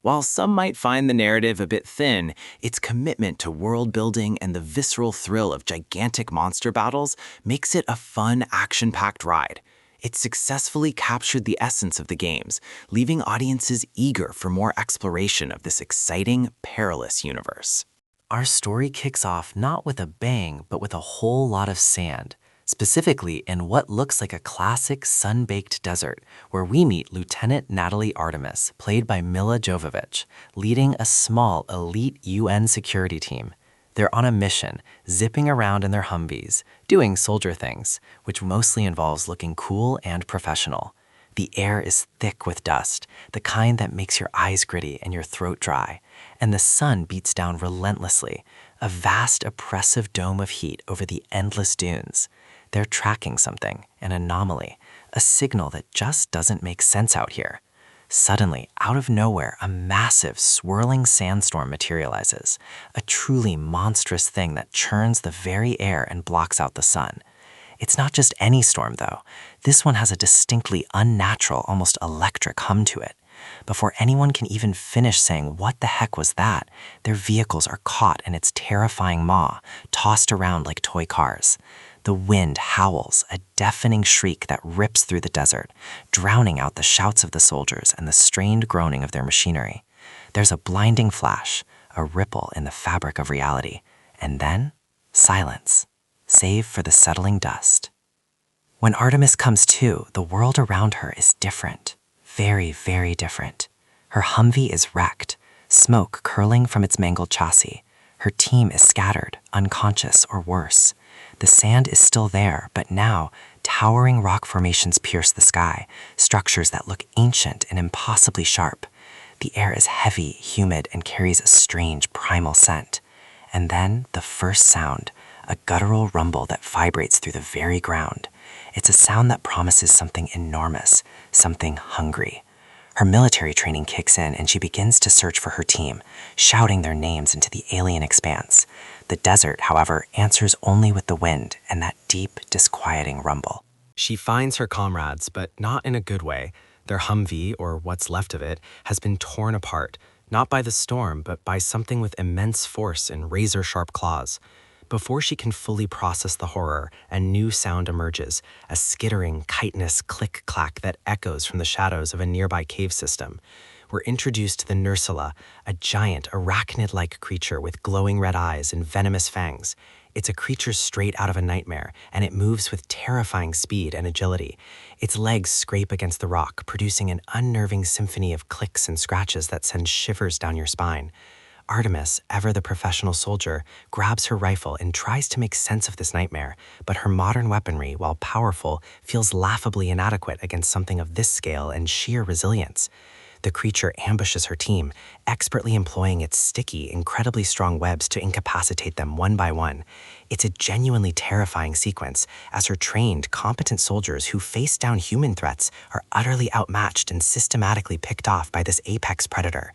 While some might find the narrative a bit thin, its commitment to world building and the visceral thrill of gigantic monster battles makes it a fun, action-packed ride. It successfully captured the essence of the games, leaving audiences eager for more exploration of this exciting, perilous universe. Our story kicks off not with a bang, but with a whole lot of sand, specifically in what looks like a classic sun-baked desert, where we meet Lieutenant Natalie Artemis, played by Milla Jovovich, leading a small, elite UN security team. They're on a mission, zipping around in their Humvees, doing soldier things, which mostly involves looking cool and professional. The air is thick with dust, the kind that makes your eyes gritty and your throat dry, and the sun beats down relentlessly, a vast, oppressive dome of heat over the endless dunes. They're tracking something, an anomaly, a signal that just doesn't make sense out here. Suddenly, out of nowhere, a massive, swirling sandstorm materializes, a truly monstrous thing that churns the very air and blocks out the sun. It's not just any storm, though. This one has a distinctly unnatural, almost electric hum to it. Before anyone can even finish saying what the heck was that, their vehicles are caught in its terrifying maw, tossed around like toy cars. The wind howls, a deafening shriek that rips through the desert, drowning out the shouts of the soldiers and the strained groaning of their machinery. There's a blinding flash, a ripple in the fabric of reality, and then silence, save for the settling dust. When Artemis comes to, the world around her is different, very, very different. Her Humvee is wrecked, smoke curling from its mangled chassis. Her team is scattered, unconscious, or worse. The sand is still there, but now, towering rock formations pierce the sky, structures that look ancient and impossibly sharp. The air is heavy, humid, and carries a strange, primal scent. And then, the first sound, a guttural rumble that vibrates through the very ground. It's a sound that promises something enormous, something hungry. Her military training kicks in and she begins to search for her team, shouting their names into the alien expanse. The desert, however, answers only with the wind and that deep, disquieting rumble. She finds her comrades, but not in a good way. Their Humvee, or what's left of it, has been torn apart, not by the storm, but by something with immense force and razor-sharp claws. Before she can fully process the horror, a new sound emerges, a skittering, chitinous click-clack that echoes from the shadows of a nearby cave system. We're introduced to the Nurcilla, a giant, arachnid-like creature with glowing red eyes and venomous fangs. It's a creature straight out of a nightmare, and it moves with terrifying speed and agility. Its legs scrape against the rock, producing an unnerving symphony of clicks and scratches that send shivers down your spine. Artemis, ever the professional soldier, grabs her rifle and tries to make sense of this nightmare, but her modern weaponry, while powerful, feels laughably inadequate against something of this scale and sheer resilience. The creature ambushes her team, expertly employing its sticky, incredibly strong webs to incapacitate them one by one. It's a genuinely terrifying sequence, as her trained, competent soldiers who face down human threats are utterly outmatched and systematically picked off by this apex predator.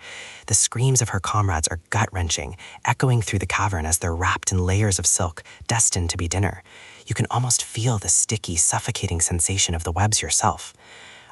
The screams of her comrades are gut-wrenching, echoing through the cavern as they're wrapped in layers of silk, destined to be dinner. You can almost feel the sticky, suffocating sensation of the webs yourself.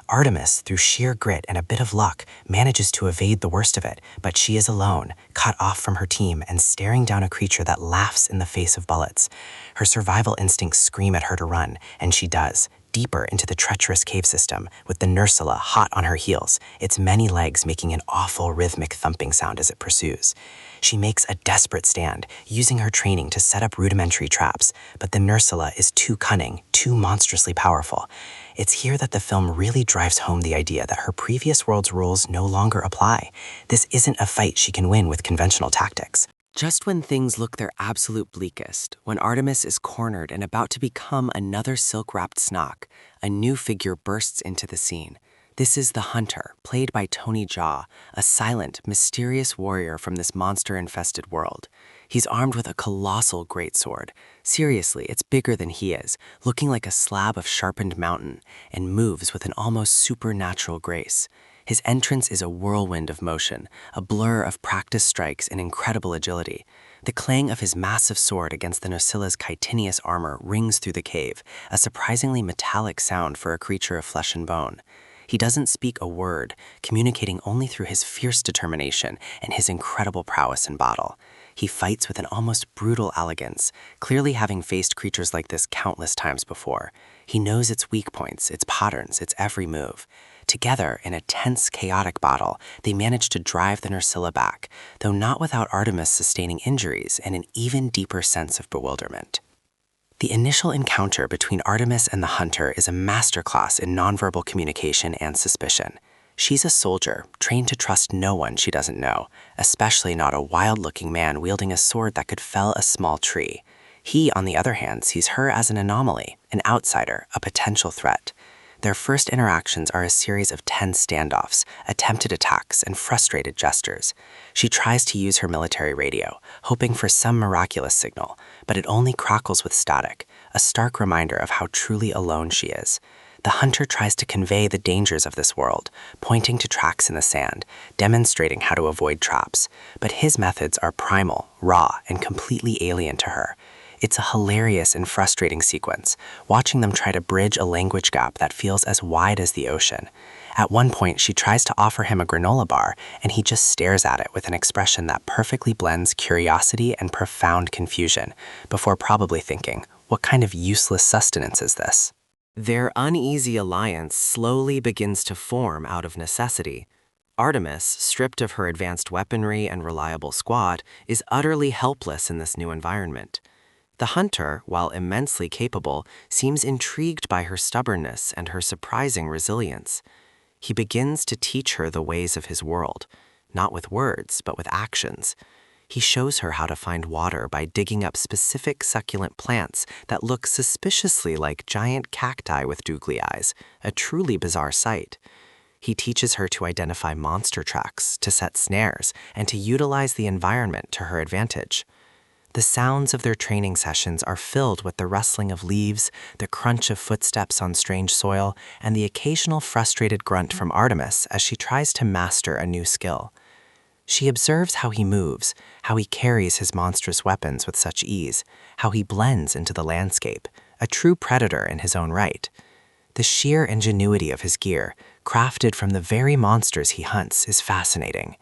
Artemis, through sheer grit and a bit of luck, manages to evade the worst of it, but she is alone, cut off from her team and staring down a creature that laughs in the face of bullets. Her survival instincts scream at her to run, and she does, deeper into the treacherous cave system, with the Nurcilla hot on her heels, its many legs making an awful rhythmic thumping sound as it pursues. She makes a desperate stand, using her training to set up rudimentary traps, but the Nurcilla is too cunning, too monstrously powerful. It's here that the film really drives home the idea that her previous world's rules no longer apply. This isn't a fight she can win with conventional tactics. Just when things look their absolute bleakest, when Artemis is cornered and about to become another silk-wrapped snock, a new figure bursts into the scene. This is the Hunter, played by Tony Jaa, a silent, mysterious warrior from this monster-infested world. He's armed with a colossal greatsword. Seriously, it's bigger than he is, looking like a slab of sharpened mountain, and moves with an almost supernatural grace. His entrance is a whirlwind of motion, a blur of practiced strikes and incredible agility. The clang of his massive sword against the Nurcilla's chitinous armor rings through the cave, a surprisingly metallic sound for a creature of flesh and bone. He doesn't speak a word, communicating only through his fierce determination and his incredible prowess in battle. He fights with an almost brutal elegance, clearly having faced creatures like this countless times before. He knows its weak points, its patterns, its every move. Together, in a tense, chaotic battle, they manage to drive the Nurcilla back, though not without Artemis sustaining injuries and an even deeper sense of bewilderment. The initial encounter between Artemis and the Hunter is a masterclass in nonverbal communication and suspicion. She's a soldier, trained to trust no one she doesn't know, especially not a wild-looking man wielding a sword that could fell a small tree. He, on the other hand, sees her as an anomaly, an outsider, a potential threat. Their first interactions are a series of tense standoffs, attempted attacks, and frustrated gestures. She tries to use her military radio, hoping for some miraculous signal, but it only crackles with static, a stark reminder of how truly alone she is. The Hunter tries to convey the dangers of this world, pointing to tracks in the sand, demonstrating how to avoid traps, but his methods are primal, raw, and completely alien to her. It's a hilarious and frustrating sequence, watching them try to bridge a language gap that feels as wide as the ocean. At one point, she tries to offer him a granola bar, and he just stares at it with an expression that perfectly blends curiosity and profound confusion, before probably thinking, what kind of useless sustenance is this? Their uneasy alliance slowly begins to form out of necessity. Artemis, stripped of her advanced weaponry and reliable squad, is utterly helpless in this new environment. The Hunter, while immensely capable, seems intrigued by her stubbornness and her surprising resilience. He begins to teach her the ways of his world, not with words, but with actions. He shows her how to find water by digging up specific succulent plants that look suspiciously like giant cacti with googly eyes, a truly bizarre sight. He teaches her to identify monster tracks, to set snares, and to utilize the environment to her advantage. The sounds of their training sessions are filled with the rustling of leaves, the crunch of footsteps on strange soil, and the occasional frustrated grunt from Artemis as she tries to master a new skill. She observes how he moves, how he carries his monstrous weapons with such ease, how he blends into the landscape, a true predator in his own right. The sheer ingenuity of his gear, crafted from the very monsters he hunts, is fascinating.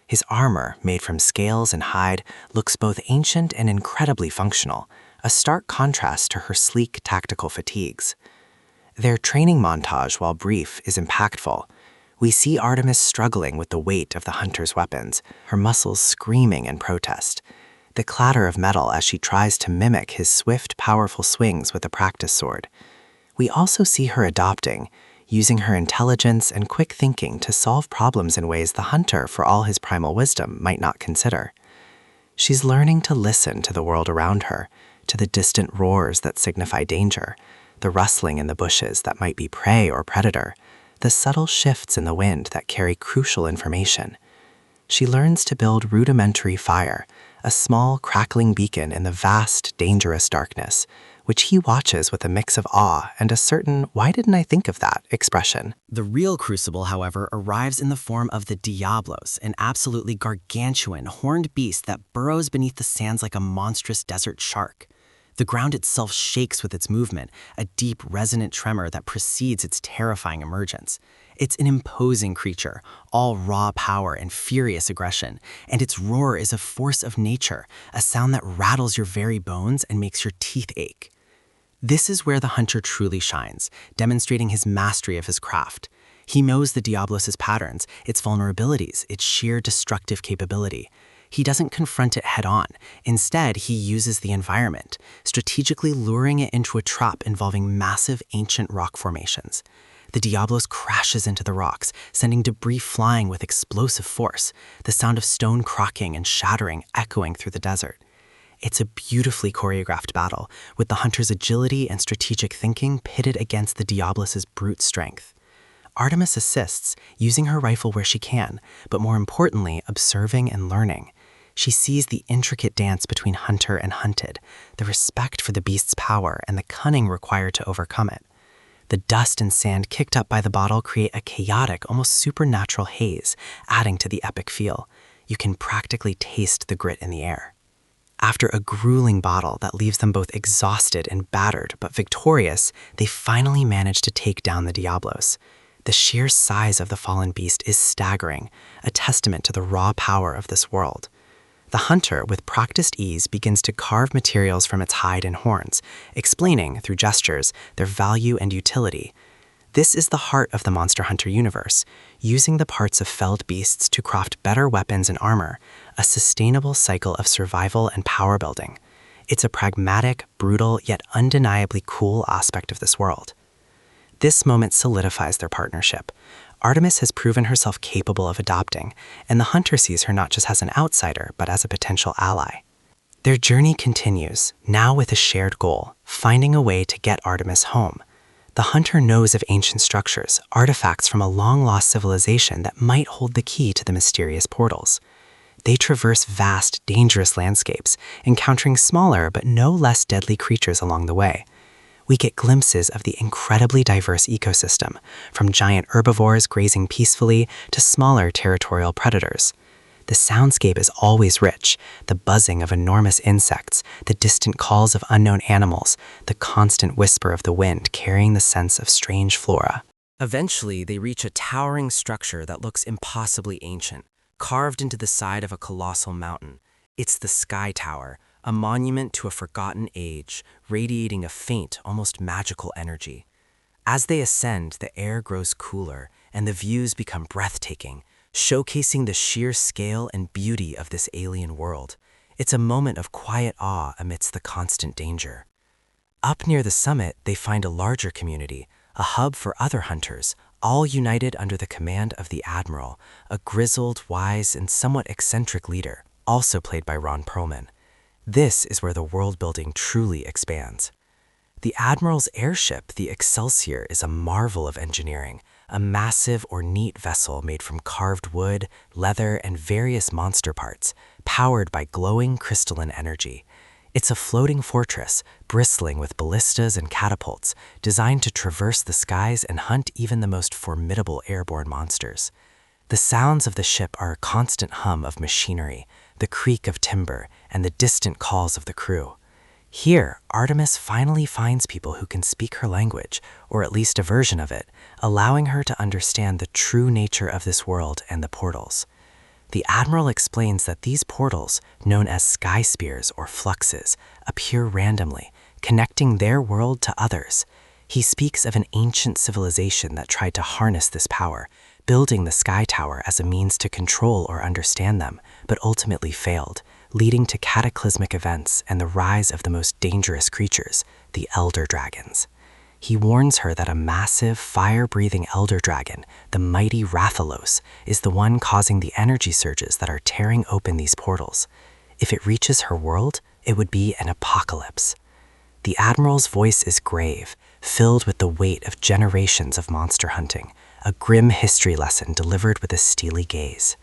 His armor, made from scales and hide, looks both ancient and incredibly functional, a stark contrast to her sleek tactical fatigues. Their training montage, while brief, is impactful. We see Artemis struggling with the weight of the hunter's weapons, her muscles screaming in protest. The clatter of metal as she tries to mimic his swift, powerful swings with a practice sword. We also see her adopting, using her intelligence and quick thinking to solve problems in ways the hunter, for all his primal wisdom, might not consider. She's learning to listen to the world around her, to the distant roars that signify danger, the rustling in the bushes that might be prey or predator, the subtle shifts in the wind that carry crucial information. She learns to build rudimentary fire, a small, crackling beacon in the vast, dangerous darkness, which he watches with a mix of awe and a certain "why didn't I think of that" expression. The real crucible, however, arrives in the form of the Diablos, an absolutely gargantuan, horned beast that burrows beneath the sands like a monstrous desert shark. The ground itself shakes with its movement, a deep, resonant tremor that precedes its terrifying emergence. It's an imposing creature, all raw power and furious aggression, and its roar is a force of nature, a sound that rattles your very bones and makes your teeth ache. This is where the hunter truly shines, demonstrating his mastery of his craft. He knows the Diablos' patterns, its vulnerabilities, its sheer destructive capability. He doesn't confront it head-on. Instead, he uses the environment, strategically luring it into a trap involving massive ancient rock formations. The Diablos crashes into the rocks, sending debris flying with explosive force, the sound of stone cracking and shattering echoing through the desert. It's a beautifully choreographed battle, with the hunter's agility and strategic thinking pitted against the Diablos' brute strength. Artemis assists, using her rifle where she can, but more importantly, observing and learning. She sees the intricate dance between hunter and hunted, the respect for the beast's power and the cunning required to overcome it. The dust and sand kicked up by the bottle create a chaotic, almost supernatural haze, adding to the epic feel. You can practically taste the grit in the air. After a grueling battle that leaves them both exhausted and battered but victorious, they finally manage to take down the Diablos. The sheer size of the fallen beast is staggering, a testament to the raw power of this world. The hunter, with practiced ease, begins to carve materials from its hide and horns, explaining, through gestures, their value and utility. This is the heart of the Monster Hunter universe, using the parts of felled beasts to craft better weapons and armor, a sustainable cycle of survival and power building. It's a pragmatic, brutal, yet undeniably cool aspect of this world. This moment solidifies their partnership. Artemis has proven herself capable of adopting, and the hunter sees her not just as an outsider, but as a potential ally. Their journey continues, now with a shared goal, finding a way to get Artemis home. The hunter knows of ancient structures, artifacts from a long-lost civilization that might hold the key to the mysterious portals. They traverse vast, dangerous landscapes, encountering smaller but no less deadly creatures along the way. We get glimpses of the incredibly diverse ecosystem, from giant herbivores grazing peacefully to smaller territorial predators. The soundscape is always rich, the buzzing of enormous insects, the distant calls of unknown animals, the constant whisper of the wind carrying the sense of strange flora. Eventually, they reach a towering structure that looks impossibly ancient, carved into the side of a colossal mountain. It's the Sky Tower, a monument to a forgotten age, radiating a faint, almost magical energy. As they ascend, the air grows cooler, and the views become breathtaking, showcasing the sheer scale and beauty of this alien world. It's a moment of quiet awe amidst the constant danger. Up near the summit, they find a larger community, a hub for other hunters, all united under the command of the Admiral, a grizzled, wise, and somewhat eccentric leader, also played by Ron Perlman. This is where the world-building truly expands. The Admiral's airship, the Excelsior, is a marvel of engineering, a massive, ornate vessel made from carved wood, leather, and various monster parts, powered by glowing crystalline energy. It's a floating fortress, bristling with ballistas and catapults, designed to traverse the skies and hunt even the most formidable airborne monsters. The sounds of the ship are a constant hum of machinery, the creak of timber, and the distant calls of the crew. Here, Artemis finally finds people who can speak her language, or at least a version of it, allowing her to understand the true nature of this world and the portals. The Admiral explains that these portals, known as sky spears or fluxes, appear randomly, connecting their world to others. He speaks of an ancient civilization that tried to harness this power, building the Sky Tower as a means to control or understand them, but ultimately failed, leading to cataclysmic events and the rise of the most dangerous creatures, the Elder Dragons. He warns her that a massive, fire-breathing Elder Dragon, the mighty Rathalos, is the one causing the energy surges that are tearing open these portals. If it reaches her world, it would be an apocalypse. The Admiral's voice is grave, filled with the weight of generations of monster hunting, a grim history lesson delivered with a steely gaze.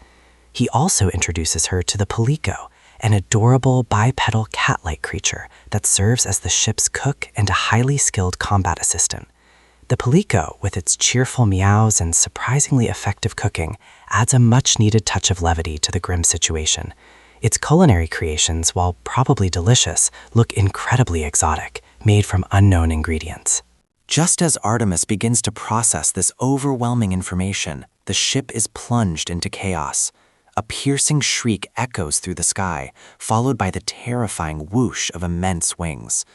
He also introduces her to the Palico, an adorable bipedal cat-like creature that serves as the ship's cook and a highly skilled combat assistant. The Palico, with its cheerful meows and surprisingly effective cooking, adds a much-needed touch of levity to the grim situation. Its culinary creations, while probably delicious, look incredibly exotic, made from unknown ingredients. Just as Artemis begins to process this overwhelming information, the ship is plunged into chaos. A piercing shriek echoes through the sky, followed by the terrifying whoosh of immense wings.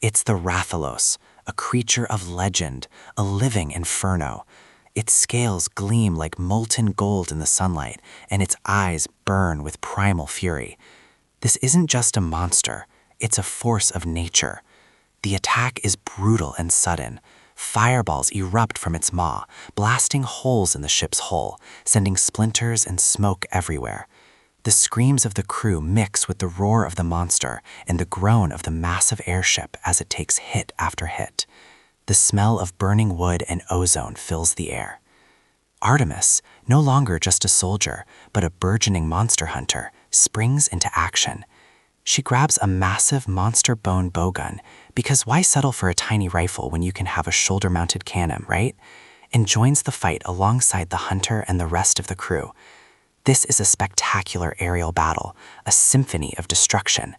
It's the Rathalos, a creature of legend, a living inferno. Its scales gleam like molten gold in the sunlight, and its eyes burn with primal fury. This isn't just a monster, it's a force of nature. The attack is brutal and sudden. Fireballs erupt from its maw, blasting holes in the ship's hull, sending splinters and smoke everywhere. The screams of the crew mix with the roar of the monster and the groan of the massive airship as it takes hit after hit. The smell of burning wood and ozone fills the air. Artemis, no longer just a soldier, but a burgeoning monster hunter, springs into action. She grabs a massive monster bone bowgun, because why settle for a tiny rifle when you can have a shoulder-mounted cannon, right? And joins the fight alongside the hunter and the rest of the crew. This is a spectacular aerial battle, a symphony of destruction.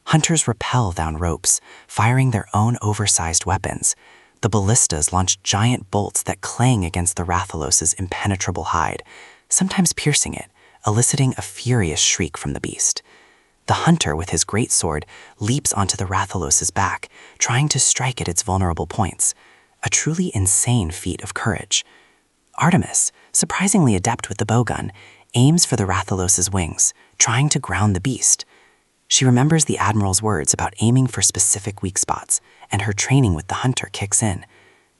Hunters rappel down ropes, firing their own oversized weapons. The ballistas launch giant bolts that clang against the Rathalos' impenetrable hide, sometimes piercing it, eliciting a furious shriek from the beast. The hunter, with his great sword, leaps onto the Rathalos' back, trying to strike at its vulnerable points. A truly insane feat of courage. Artemis, surprisingly adept with the bowgun, aims for the Rathalos' wings, trying to ground the beast. She remembers the Admiral's words about aiming for specific weak spots, and her training with the hunter kicks in.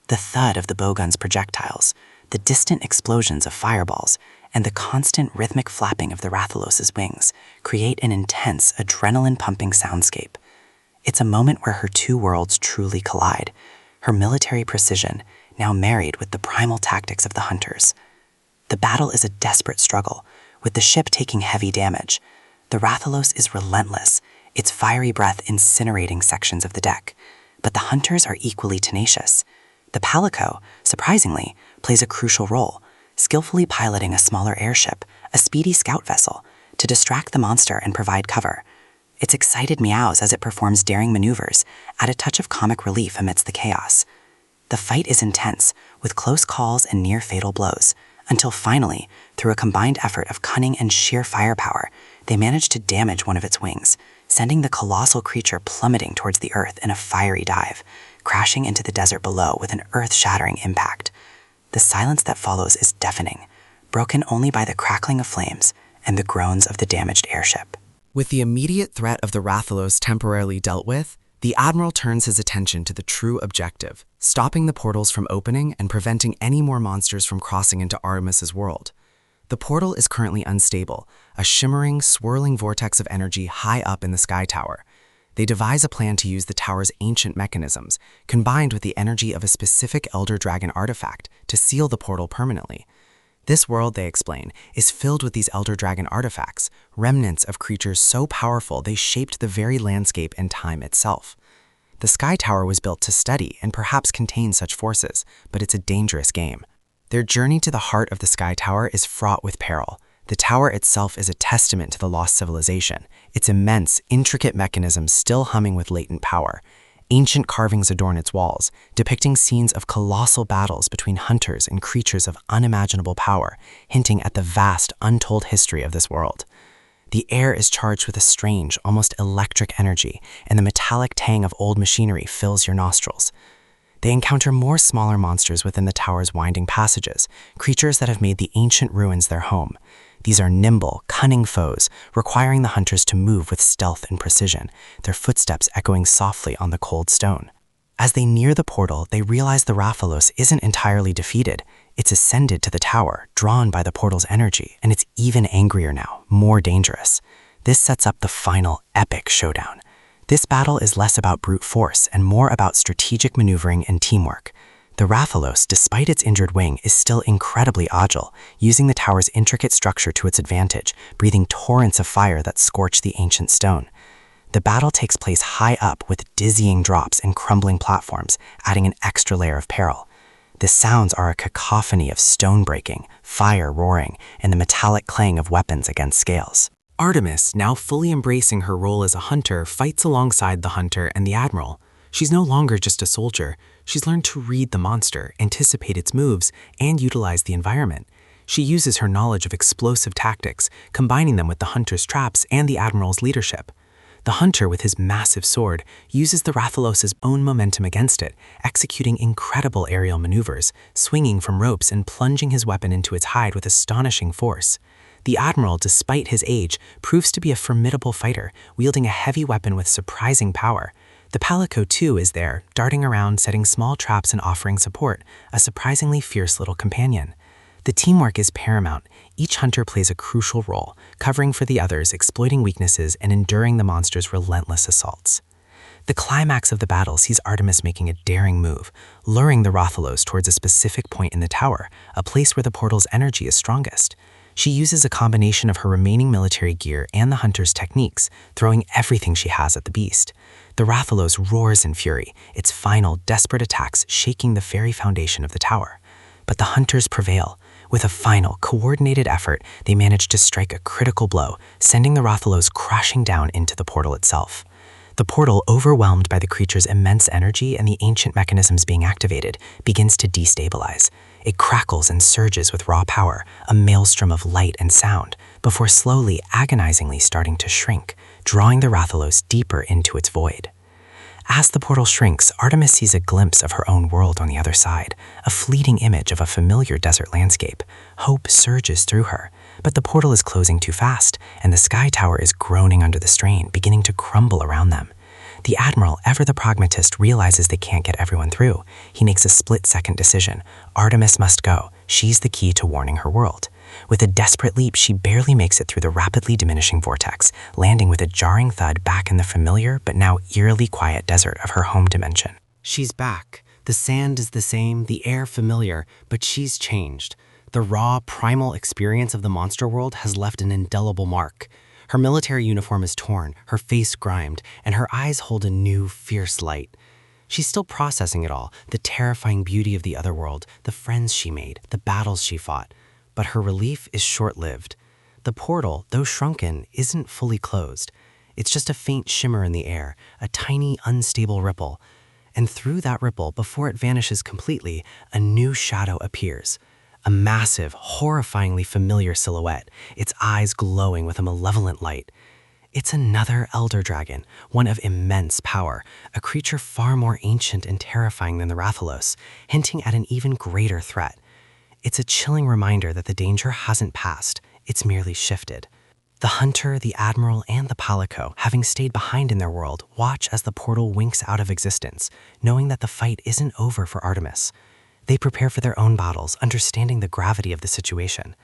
The thud of the bowgun's projectiles, the distant explosions of fireballs, and the constant rhythmic flapping of the Rathalos' wings create an intense, adrenaline-pumping soundscape. It's a moment where her two worlds truly collide, her military precision now married with the primal tactics of the hunters. The battle is a desperate struggle, with the ship taking heavy damage. The Rathalos is relentless, its fiery breath incinerating sections of the deck. But the hunters are equally tenacious. The Palico, surprisingly, plays a crucial role, skillfully piloting a smaller airship, a speedy scout vessel, to distract the monster and provide cover. Its excited meows as it performs daring maneuvers add a touch of comic relief amidst the chaos. The fight is intense, with close calls and near-fatal blows, until finally, through a combined effort of cunning and sheer firepower, they manage to damage one of its wings, sending the colossal creature plummeting towards the earth in a fiery dive, crashing into the desert below with an earth-shattering impact. The silence that follows is deafening, broken only by the crackling of flames and the groans of the damaged airship. With the immediate threat of the Rathalos temporarily dealt with, the Admiral turns his attention to the true objective, stopping the portals from opening and preventing any more monsters from crossing into Artemis's world. The portal is currently unstable, a shimmering, swirling vortex of energy high up in the Sky Tower. They devise a plan to use the tower's ancient mechanisms, combined with the energy of a specific Elder Dragon artifact, to seal the portal permanently. This world, they explain, is filled with these elder dragon artifacts, remnants of creatures so powerful they shaped the very landscape and time itself. The Sky Tower was built to study and perhaps contain such forces, but it's a dangerous game. Their journey to the heart of the Sky Tower is fraught with peril. The tower itself is a testament to the lost civilization, its immense, intricate mechanisms still humming with latent power. Ancient carvings adorn its walls, depicting scenes of colossal battles between hunters and creatures of unimaginable power, hinting at the vast, untold history of this world. The air is charged with a strange, almost electric energy, and the metallic tang of old machinery fills your nostrils. They encounter more smaller monsters within the tower's winding passages, creatures that have made the ancient ruins their home. These are nimble, cunning foes, requiring the hunters to move with stealth and precision, their footsteps echoing softly on the cold stone. As they near the portal, they realize the Rathalos isn't entirely defeated. It's ascended to the tower, drawn by the portal's energy, and it's even angrier now, more dangerous. This sets up the final, epic showdown. This battle is less about brute force and more about strategic maneuvering and teamwork. The Rathalos, despite its injured wing, is still incredibly agile, using the tower's intricate structure to its advantage, breathing torrents of fire that scorch the ancient stone. The battle takes place high up with dizzying drops and crumbling platforms, adding an extra layer of peril. The sounds are a cacophony of stone breaking, fire roaring, and the metallic clang of weapons against scales. Artemis, now fully embracing her role as a hunter, fights alongside the hunter and the Admiral. She's no longer just a soldier. She's learned to read the monster, anticipate its moves, and utilize the environment. She uses her knowledge of explosive tactics, combining them with the hunter's traps and the Admiral's leadership. The hunter, with his massive sword, uses the Rathalos' own momentum against it, executing incredible aerial maneuvers, swinging from ropes and plunging his weapon into its hide with astonishing force. The Admiral, despite his age, proves to be a formidable fighter, wielding a heavy weapon with surprising power. The Palico, too, is there, darting around, setting small traps and offering support, a surprisingly fierce little companion. The teamwork is paramount. Each hunter plays a crucial role, covering for the others, exploiting weaknesses, and enduring the monster's relentless assaults. The climax of the battle sees Artemis making a daring move, luring the Rathalos towards a specific point in the tower, a place where the portal's energy is strongest. She uses a combination of her remaining military gear and the hunter's techniques, throwing everything she has at the beast. The Rathalos roars in fury, its final, desperate attacks shaking the very foundation of the tower. But the hunters prevail. With a final, coordinated effort, they manage to strike a critical blow, sending the Rathalos crashing down into the portal itself. The portal, overwhelmed by the creature's immense energy and the ancient mechanisms being activated, begins to destabilize. It crackles and surges with raw power, a maelstrom of light and sound, before slowly, agonizingly starting to shrink, drawing the Rathalos deeper into its void. As the portal shrinks, Artemis sees a glimpse of her own world on the other side, a fleeting image of a familiar desert landscape. Hope surges through her, but the portal is closing too fast, and the Sky Tower is groaning under the strain, beginning to crumble around them. The Admiral, ever the pragmatist, realizes they can't get everyone through. He makes a split-second decision. Artemis must go. She's the key to warning her world. With a desperate leap, she barely makes it through the rapidly diminishing vortex, landing with a jarring thud back in the familiar but now eerily quiet desert of her home dimension. She's back. The sand is the same, the air familiar, but she's changed. The raw, primal experience of the monster world has left an indelible mark. Her military uniform is torn, her face grimed, and her eyes hold a new, fierce light. She's still processing it all, the terrifying beauty of the other world, the friends she made, the battles she fought. But her relief is short-lived. The portal, though shrunken, isn't fully closed. It's just a faint shimmer in the air, a tiny, unstable ripple. And through that ripple, before it vanishes completely, a new shadow appears. A massive, horrifyingly familiar silhouette, its eyes glowing with a malevolent light. It's another elder dragon, one of immense power, a creature far more ancient and terrifying than the Rathalos, hinting at an even greater threat. It's a chilling reminder that the danger hasn't passed, it's merely shifted. The hunter, the Admiral, and the Palico, having stayed behind in their world, watch as the portal winks out of existence, knowing that the fight isn't over for Artemis. They prepare for their own battles, understanding the gravity of the situation.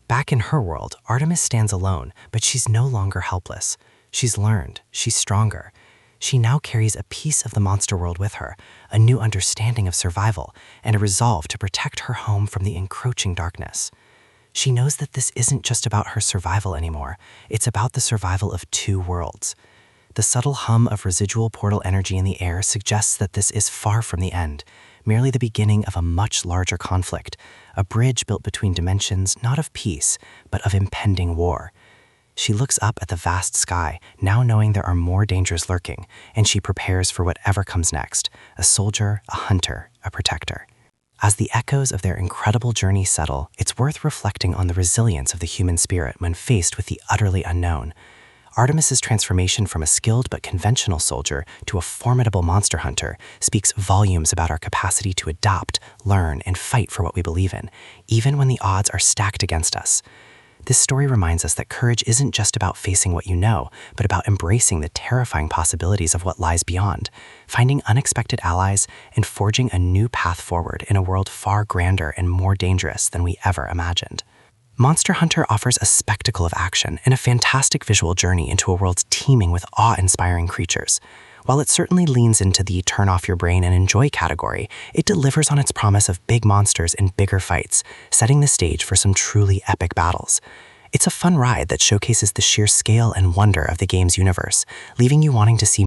Back in her world, Artemis stands alone, but she's no longer helpless. She's learned, she's stronger. She now carries a piece of the monster world with her, a new understanding of survival, and a resolve to protect her home from the encroaching darkness. She knows that this isn't just about her survival anymore. It's about the survival of two worlds. The subtle hum of residual portal energy in the air suggests that this is far from the end, merely the beginning of a much larger conflict, a bridge built between dimensions not of peace, but of impending war. She looks up at the vast sky, now knowing there are more dangers lurking, and she prepares for whatever comes next, a soldier, a hunter, a protector. As the echoes of their incredible journey settle, it's worth reflecting on the resilience of the human spirit when faced with the utterly unknown. Artemis's transformation from a skilled but conventional soldier to a formidable monster hunter speaks volumes about our capacity to adopt, learn, and fight for what we believe in, even when the odds are stacked against us. This story reminds us that courage isn't just about facing what you know, but about embracing the terrifying possibilities of what lies beyond, finding unexpected allies, and forging a new path forward in a world far grander and more dangerous than we ever imagined. Monster Hunter offers a spectacle of action and a fantastic visual journey into a world teeming with awe-inspiring creatures. While it certainly leans into the turn off your brain and enjoy category, it delivers on its promise of big monsters and bigger fights, setting the stage for some truly epic battles. It's a fun ride that showcases the sheer scale and wonder of the game's universe, leaving you wanting to see